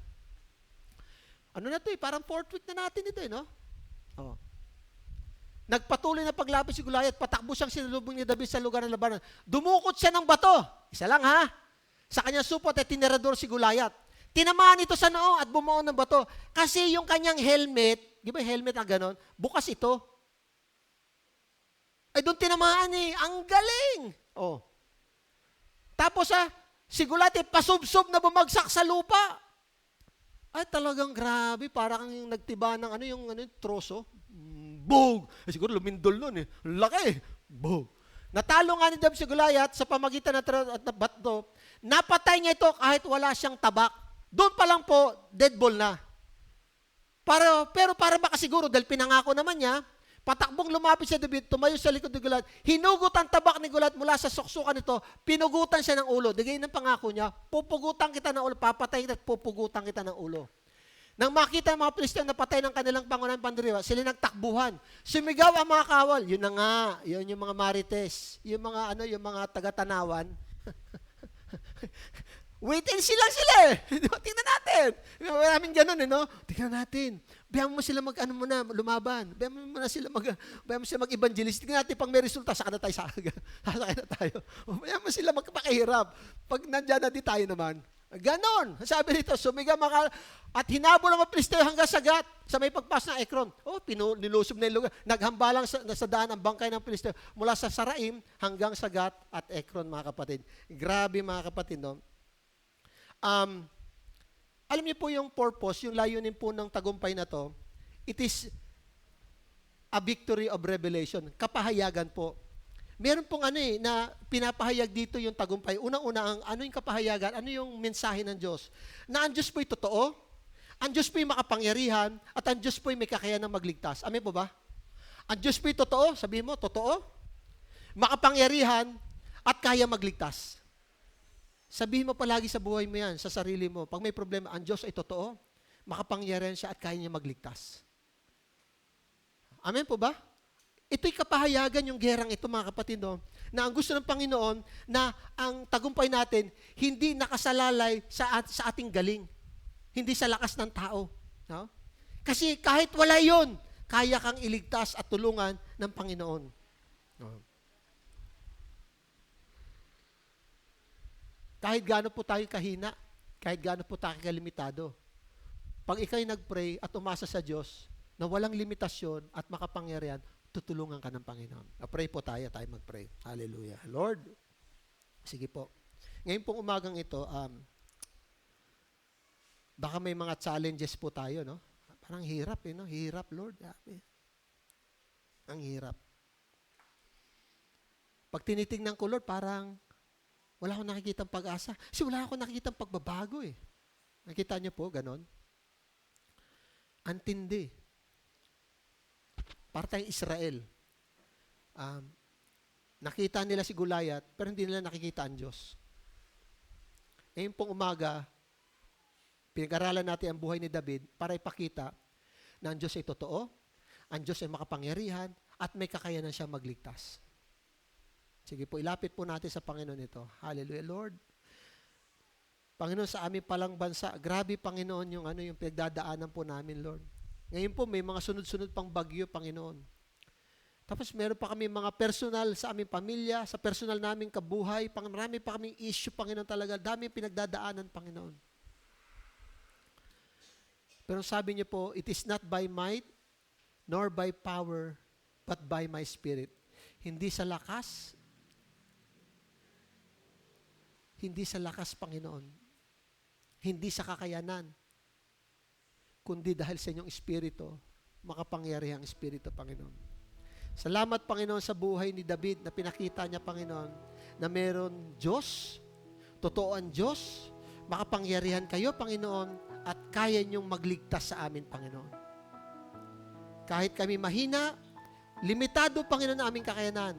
Ano na to parang 4th week na natin ito no? Oh. Nagpatuloy na paglapit si Goliath, patakbo siyang sinalubong ni David sa lugar ng labanan. Dumukot siya ng bato. Isa lang ha. Sa kanyang supot ay tinerador si Goliath. Tinamaan ito sa noo at bumuo ng bato. Kasi yung kanyang helmet, di ba helmet na ganon, bukas ito. Ay doon tinamaan ang galing. Oh. Tapos si Goliath pasubsob na bumagsak sa lupa. Ay talagang grabe, parang yung nagtiba ng yung troso. Bog! Siguro lumindol nun Laki! Bog! Natalo nga ni David si Goliath sa pamagitan ng bato. Napatay niya ito kahit wala siyang tabak. Doon pa lang po, dead ball na. Pero para makasiguro, dahil pinangako naman niya, patakbong lumapit si David, tumayo sa likod ni Goliath, hinugot ang tabak ni Goliath mula sa suksukan nito, pinugutan siya ng ulo. Digay ng pangako niya, pupugutan kita ng ulo, papatayin kita at pupugutan kita ng ulo. Nang makita ng mga Pilisteo na patay ng kanilang pangunahing pandiriwa, sila nagtakbuhan. Sumigaw ang mga kawal. Yun na nga, yun yung mga marites, yung mga taga-tanawan. Wait and see lang sila Tingnan natin. Maraming ganun no? Tingnan natin. Bayan mo sila lumaban. Bayan mo sila mag-evangelist. Tingnan natin pag may resulta, saka na tayo sasakay na tayo. Bayan mo sila magpakahirap. Pag nandyan na di tayo naman. Ganon. Sabi nito, at hinabol ang mga Pilisteo hanggang sagat sa may pagpas ng Ekron. Nilusob na yung lugar. Naghambalang sa daan ang bangkay ng Pilisteo mula sa Saraim hanggang sagat at Ekron, mga kapatid. Grabe, mga kapatid, no? Alam niyo po yung purpose, yung layunin po ng tagumpay na to, it is a victory of revelation. Kapahayagan po. Meron pong na pinapahayag dito yung tagumpay. Unang-una, yung kapahayagan, yung mensahe ng Diyos. Na ang Diyos po'y totoo, ang Diyos po'y makapangyarihan, at ang Diyos po'y may kakayanang magligtas. Amen po ba? Ang Diyos po'y totoo, sabihin mo, totoo, makapangyarihan, at kaya magligtas. Sabihin mo palagi sa buhay mo yan, sa sarili mo, pag may problema, ang Diyos ay totoo, makapangyarihan siya at kaya niya magligtas. Amen po ba? Ito'y kapahayagan yung gerang ito, mga kapatid, na ang gusto ng Panginoon na ang tagumpay natin hindi nakasalalay sa ating galing, hindi sa lakas ng tao. No? Kasi kahit wala yon, kaya kang iligtas at tulungan ng Panginoon. No? Kahit gaano po tayo kahina, kahit gaano po tayo kalimitado, pag ikaw'y nag-pray at umasa sa Diyos na walang limitasyon at makapangyarihan, tutulungan ka ng Panginoon. Pray po tayo mag-pray. Hallelujah. Lord, sige po. Ngayon pong umagang ito, baka may mga challenges po tayo, no? Parang hirap, no? Hirap, Lord. Ang hirap. Pag tinitingnan ko, Lord, parang wala akong nakikitang pag-asa. Kasi wala akong nakikitang pagbabago, Nakita niyo po, ganon? Antindi. Para tayong Israel. Nakita nila si Goliath, pero hindi nila nakikita ang Diyos. Ngayon pong umaga, pinag-aralan natin ang buhay ni David para ipakita na ang Diyos ay totoo, ang Diyos ay makapangyarihan, at may kakayanan siya magligtas. Sige po, ilapit po natin sa Panginoon ito. Hallelujah, Lord. Panginoon, sa amin palang bansa, grabe, Panginoon, yung pinagdadaanan po namin, Lord. Ngayon po, may mga sunod-sunod pang bagyo, Panginoon. Tapos meron pa kami mga personal sa aming pamilya, sa personal naming kabuhay, marami pa kaming issue, Panginoon talaga. Dami pinagdadaanan, Panginoon. Pero sabi niyo po, it is not by might, nor by power, but by my Spirit. Hindi sa lakas, Panginoon. Hindi sa kakayanan, kundi dahil sa inyong Espiritu, makapangyarihang Espiritu, Panginoon. Salamat, Panginoon, sa buhay ni David na pinakita niya, Panginoon, na meron Diyos, totoo ang Diyos, makapangyarihan kayo, Panginoon, at kaya niyong magligtas sa amin, Panginoon. Kahit kami mahina, limitado, Panginoon, ang aming kakayanan.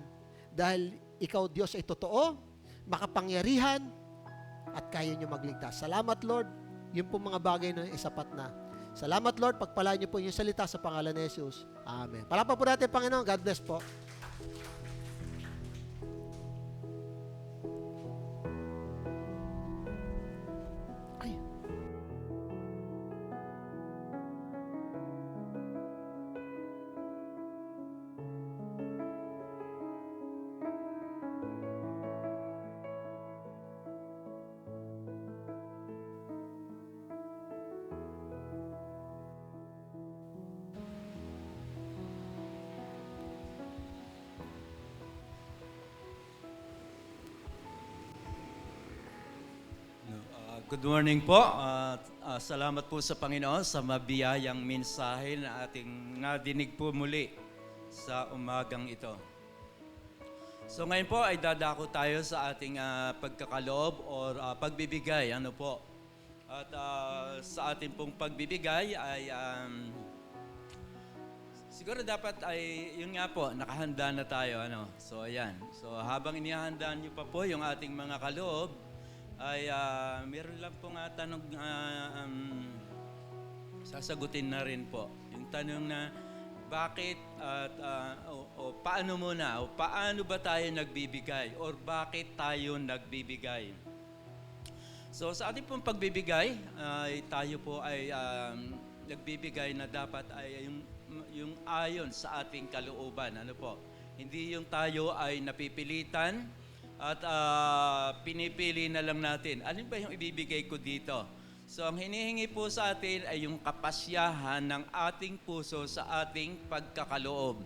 Dahil ikaw, Diyos, ay totoo, makapangyarihan, at kaya niyo magligtas. Salamat, Lord. Yun po mga bagay na isapat na. Salamat, Lord. Pagpalain niyo po yung salita sa pangalan ni Jesus. Amen. Palapan po natin, Panginoon. God bless po. Ay. Good morning po. Salamat po sa Panginoon sa mabiyayang mensahe na ating nadinig po muli sa umagang ito. So ngayon po ay dadako tayo sa ating pagkakaloob or pagbibigay. Ano po? At sa ating pong pagbibigay ay siguro dapat ay yun nga po, nakahanda na tayo. Ano? So ayan. So habang inihahandaan niyo pa po yung ating mga kaloob, ay meron lang pong tanong sasagutin na rin po. Yung tanong na bakit at paano muna o paano ba tayo nagbibigay or bakit tayo nagbibigay. So sa ating pong pagbibigay, tayo po ay nagbibigay na dapat ay yung ayon sa ating kalooban. Ano po? Hindi yung tayo ay napipilitan at pinipili na lang natin. Alin ba yung ibibigay ko dito? So ang hinihingi po sa atin ay yung kapasyahan ng ating puso sa ating pagkakaloob.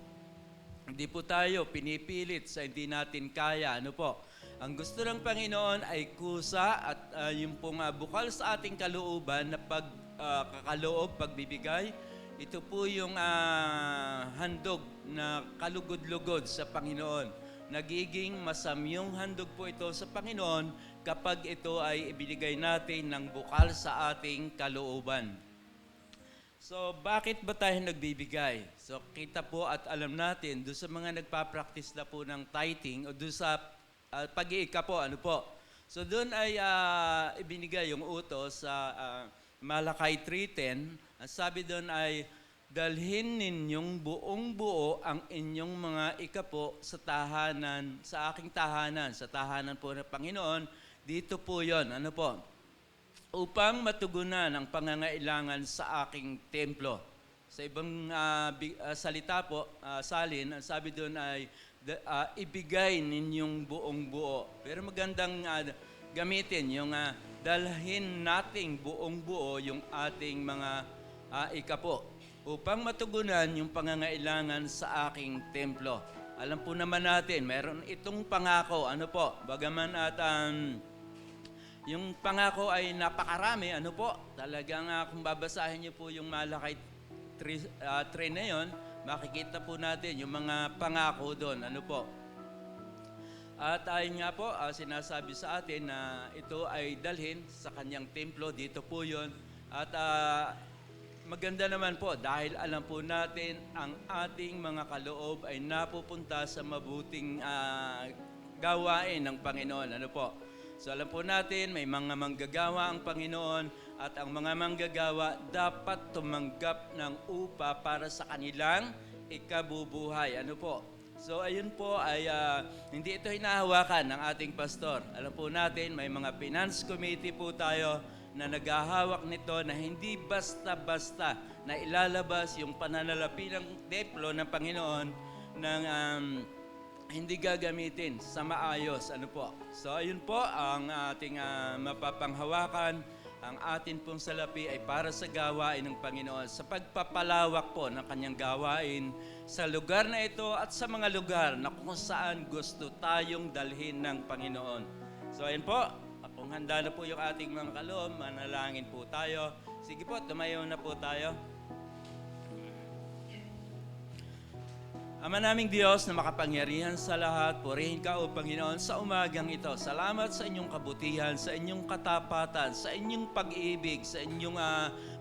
Hindi po tayo pinipilit sa hindi natin kaya. Ano po? Ang gusto ng Panginoon ay kusa at yung pong bukal sa ating kalooban na pagkakaloob, pagbibigay. Ito po yung handog na kalugod-lugod sa Panginoon. Nagiging masamyong handog po ito sa Panginoon kapag ito ay ibinigay natin ng bukal sa ating kalooban. So, bakit ba tayo nagbibigay? So, kita po at alam natin, doon sa mga nagpa-practice na po ng tithing o doon sa pag-iika po, ano po? So, doon ay ibinigay yung utos sa Malakay 3:10. Ang sabi doon ay, dalhin ninyong buong buo ang inyong mga ikapo sa tahanan, sa aking tahanan, sa tahanan po ng Panginoon. Dito po yon, ano po? Upang matugunan ang pangangailangan sa aking templo. Sa ibang salita po, salin, ang sabi doon ay ibigay ninyong buong buo. Pero magandang gamitin yung dalhin nating buong buo yung ating mga ikapo upang matugunan yung pangangailangan sa aking templo. Alam po naman natin, meron itong pangako, ano po, bagaman at yung pangako ay napakarami, ano po, talagang kung babasahin niyo po yung Malakay 3 na yun, makikita po natin yung mga pangako doon, ano po. At ayun nga po, sinasabi sa atin na ito ay dalhin sa kanyang templo, dito po yun. At maganda naman po dahil alam po natin ang ating mga kaloob ay napupunta sa mabuting gawain ng Panginoon. Ano po? So alam po natin may mga manggagawa ang Panginoon at ang mga manggagawa dapat tumanggap ng upa para sa kanilang ikabubuhay. Ano po? So ayun po ay hindi ito hinahawakan ng ating pastor. Alam po natin may mga finance committee po tayo na naghahawak nito na hindi basta-basta na ilalabas yung pananalapi ng templo ng Panginoon ng hindi gagamitin sa maayos. Ano po? So, ayun po ang ating mapapanghawakan ang atin pong salapi ay para sa gawain ng Panginoon, sa pagpapalawak po ng kanyang gawain sa lugar na ito at sa mga lugar na kung saan gusto tayong dalhin ng Panginoon. So ayun po, kung handa na po yung ating mga kaloob, manalangin po tayo. Sige po, tumayo na po tayo. Ama naming Diyos na makapangyarihan sa lahat, purihin ka o Panginoon sa umagang ito. Salamat sa inyong kabutihan, sa inyong katapatan, sa inyong pag-ibig, sa inyong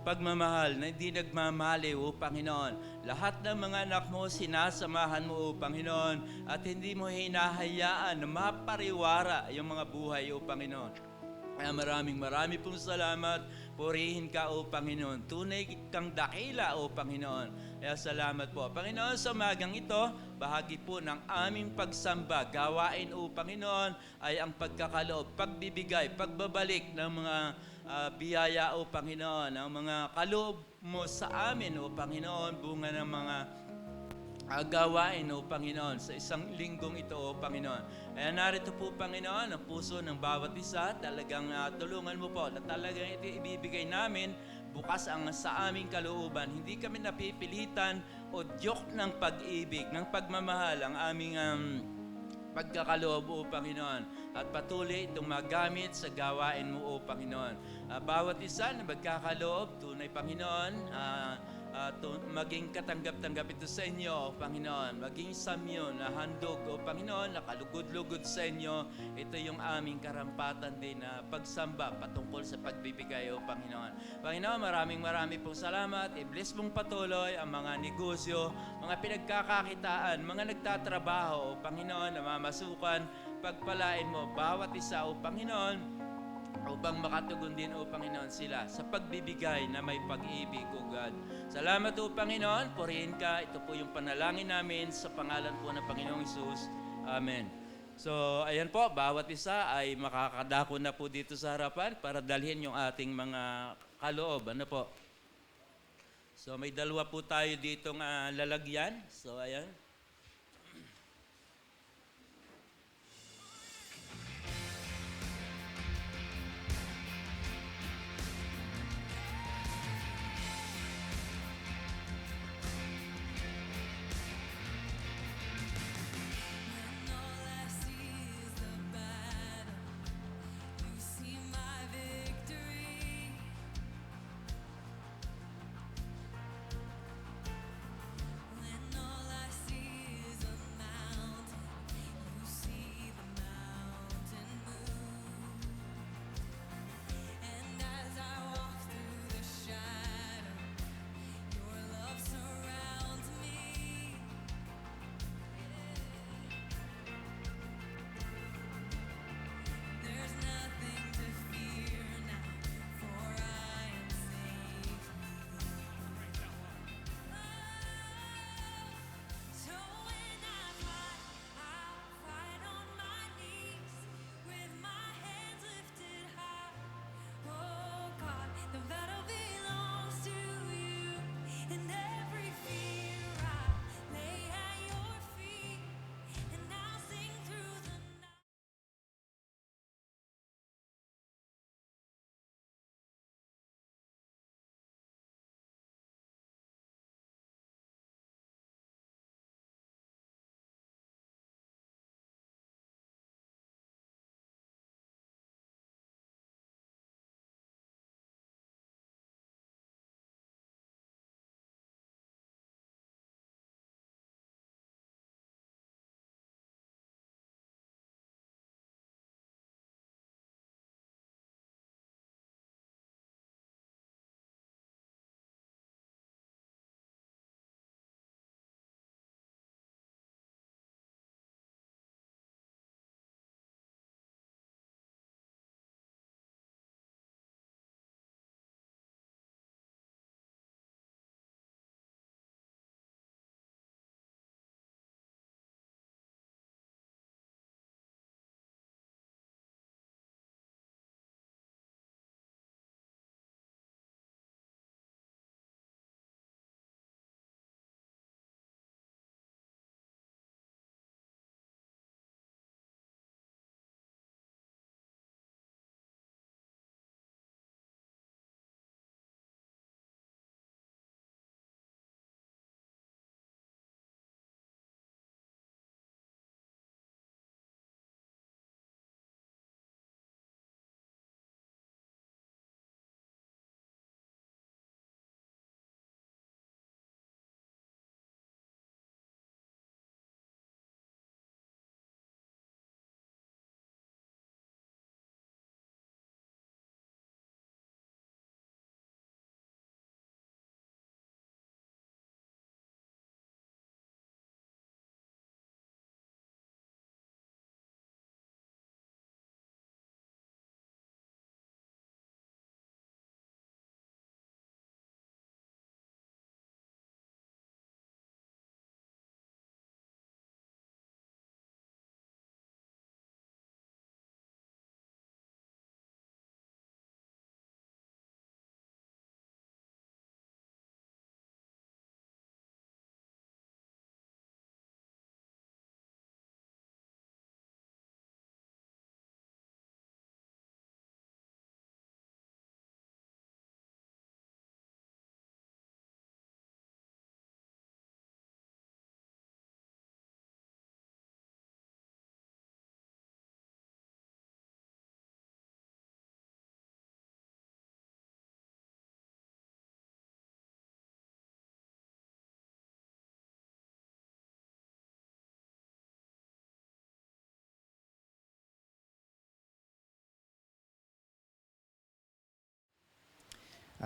pagmamahal na hindi nagmamali o Panginoon. Lahat ng mga anak mo, sinasamahan mo o Panginoon at hindi mo hinahayaan na mapariwara yung mga buhay o Panginoon. Kaya marami pong salamat. Purihin ka o Panginoon. Tunay kang dakila o Panginoon. Kaya salamat po. Panginoon, sa umagang ito, bahagi po ng aming pagsamba, gawain o Panginoon, ay ang pagkakaloob, pagbibigay, pagbabalik ng mga biyaya o Panginoon, ang mga kaloob mo sa amin o Panginoon, bunga ng mga gawain o Panginoon sa isang linggong ito o Panginoon. Kaya narito po Panginoon ang puso ng bawat isa, talagang tulungan mo po na talagang ito ibibigay namin bukas ang sa aming kalooban. Hindi kami napipilitan o joke ng pag-ibig, ng pagmamahal ang aming pagkakaloob o Panginoon at patuloy itong magamit sa gawain mo o Panginoon. Bawat isa na magkakaloob, tunay Panginoon, maging katanggap-tanggap ito sa inyo, o Panginoon. Maging samyo na handog, o Panginoon, nakalugod-lugod sa inyo. Ito yung aming karampatan din na pagsamba patungkol sa pagbibigay, o Panginoon. Panginoon, maraming pong salamat. I-bless mong patuloy ang mga negosyo, mga pinagkakakitaan, mga nagtatrabaho, o Panginoon, na mamasukan. Pagpalain mo bawat isa, o Panginoon, upang makatugon din, o Panginoon, sila sa pagbibigay na may pag-ibig, o God. Salamat, o Panginoon, purihin ka. Ito po yung panalangin namin sa pangalan po ng Panginoong Hesus. Amen. So, ayan po, bawat isa ay makakadako na po dito sa harapan para dalhin yung ating mga kaloob. Ano po? So, may dalawa po tayo ditong lalagyan. So, ayan.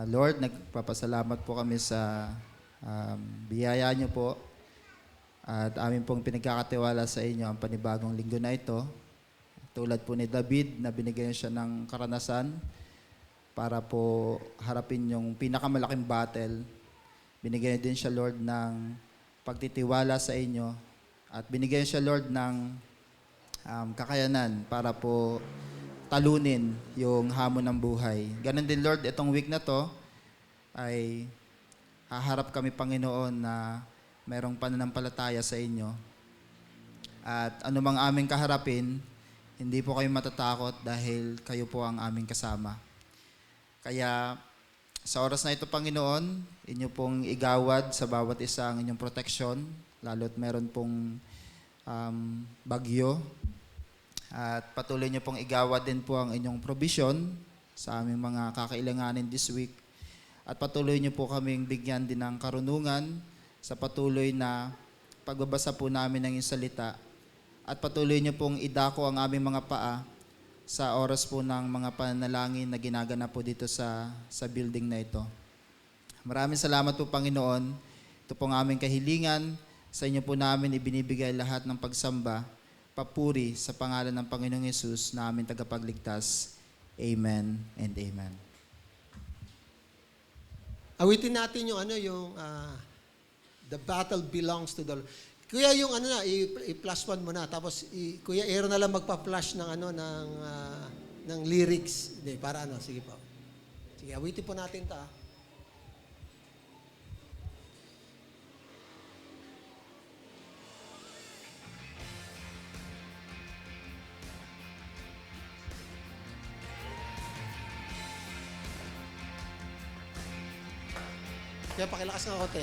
Lord, nagpapasalamat po kami sa biyaya niyo po at amin pong pinagkakatiwala sa inyo ang panibagong linggo na ito. Tulad po ni David na binigyan siya ng karanasan para po harapin yung pinakamalaking battle. Binigyan din siya, Lord, ng pagtitiwala sa inyo at binigyan siya, Lord, ng kakayanan para po talunin yung hamon ng buhay. Ganon din, Lord, itong week na to ay haharap kami, Panginoon, na mayroong pananampalataya sa inyo. At anumang aming kaharapin, hindi po kayo matatakot dahil kayo po ang aming kasama. Kaya sa oras na ito, Panginoon, inyo pong igawad sa bawat isa ang inyong proteksyon, lalo't meron pong bagyo. At patuloy niyo pong igawad din po ang inyong provision sa aming mga kakailanganin this week. At patuloy niyo po kaming bigyan din ng karunungan sa patuloy na pagbabasa po namin ng iyong salita. At patuloy niyo pong idako ang aming mga paa sa oras po ng mga panalangin na ginagana po dito sa building na ito. Maraming salamat po, Panginoon. Ito pong aming kahilingan. Sa inyo po namin ibinibigay lahat ng pagsamba, papuri sa pangalan ng Panginoong Yesus na aming tagapagligtas. Amen and amen. Awitin natin yung the battle belongs to the Lord. Kuya, yung i-plus one mo na. Tapos, Kuya Aaron na lang magpa-flash ng ng lyrics. Hindi, para sige po. Sige, awitin po natin ito. Kaya pakilakas ng konti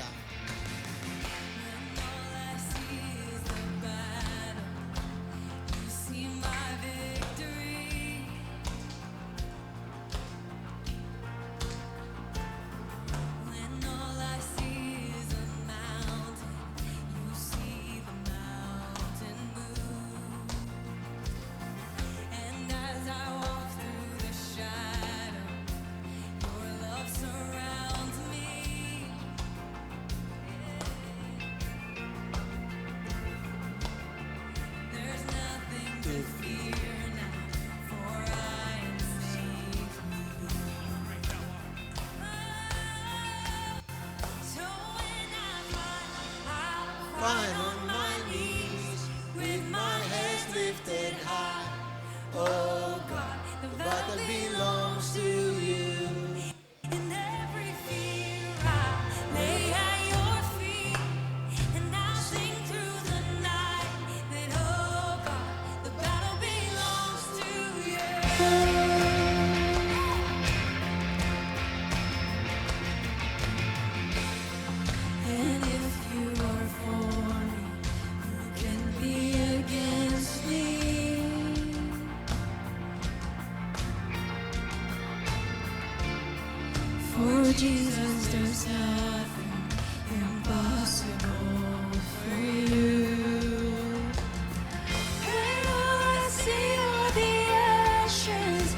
Fine on my knees, with my hands lifted high. Oh God, the battle belongs to you. In every fear I lay at your feet, and I'll sing through the night that, oh God, the battle belongs to you. And if you are for me, who can be against me? For Jesus, there's nothing impossible for you. And all I see are the ashes,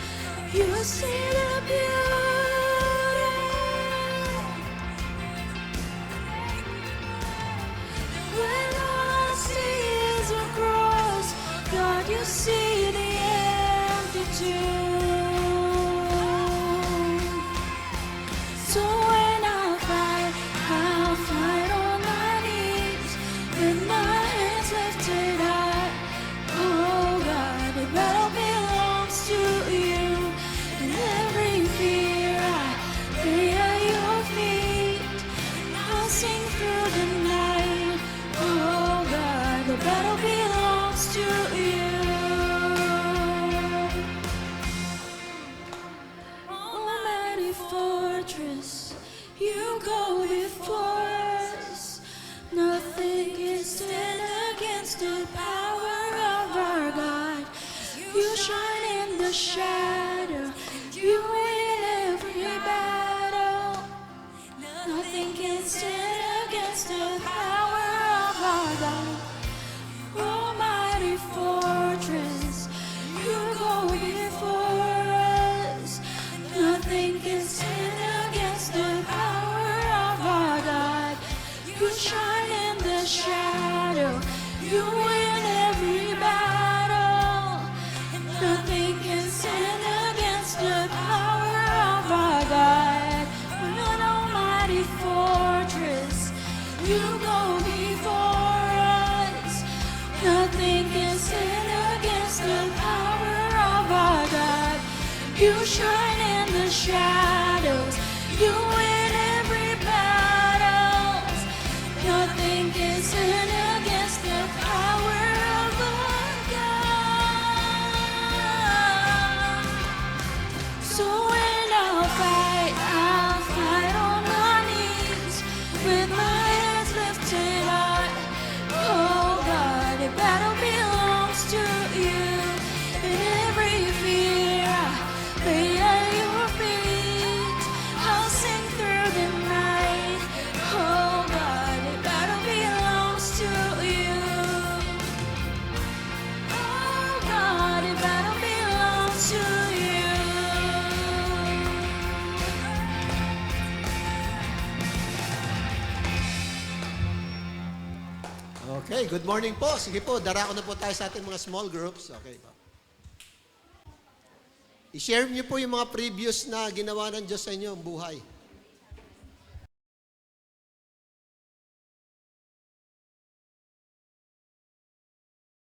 you see the beauty. When all I see is a cross, God, you see the empty tomb. So when I'll fight on my knees with my hands lifted high. Oh God, the battle belongs to you. And every fear I lay at your feet, and I'll sing through the night. Oh God, the battle belongs to you. Almighty fortress, you go before us. Nothing can stand against the power of our God. You shine in the shadow, you win every battle. Nothing can stand against the power of our God. Almighty fortress, you go before us. Nothing can stand against You shine in the shadows. You win every battle. Nothing can stand against the power of our God. So when I'll fight on my knees with my hands lifted high. Oh God, the battle belongs to you. And every fear I lay at your feet. I'll sing through the night. Oh God, the battle belongs to you. Oh God, the battle belongs to you. Okay, good morning po. Sige po, darako na po tayo sa ating mga small groups. Okay po. I-share niyo po yung mga previous na ginawa ng Diyos sa inyo, ang buhay.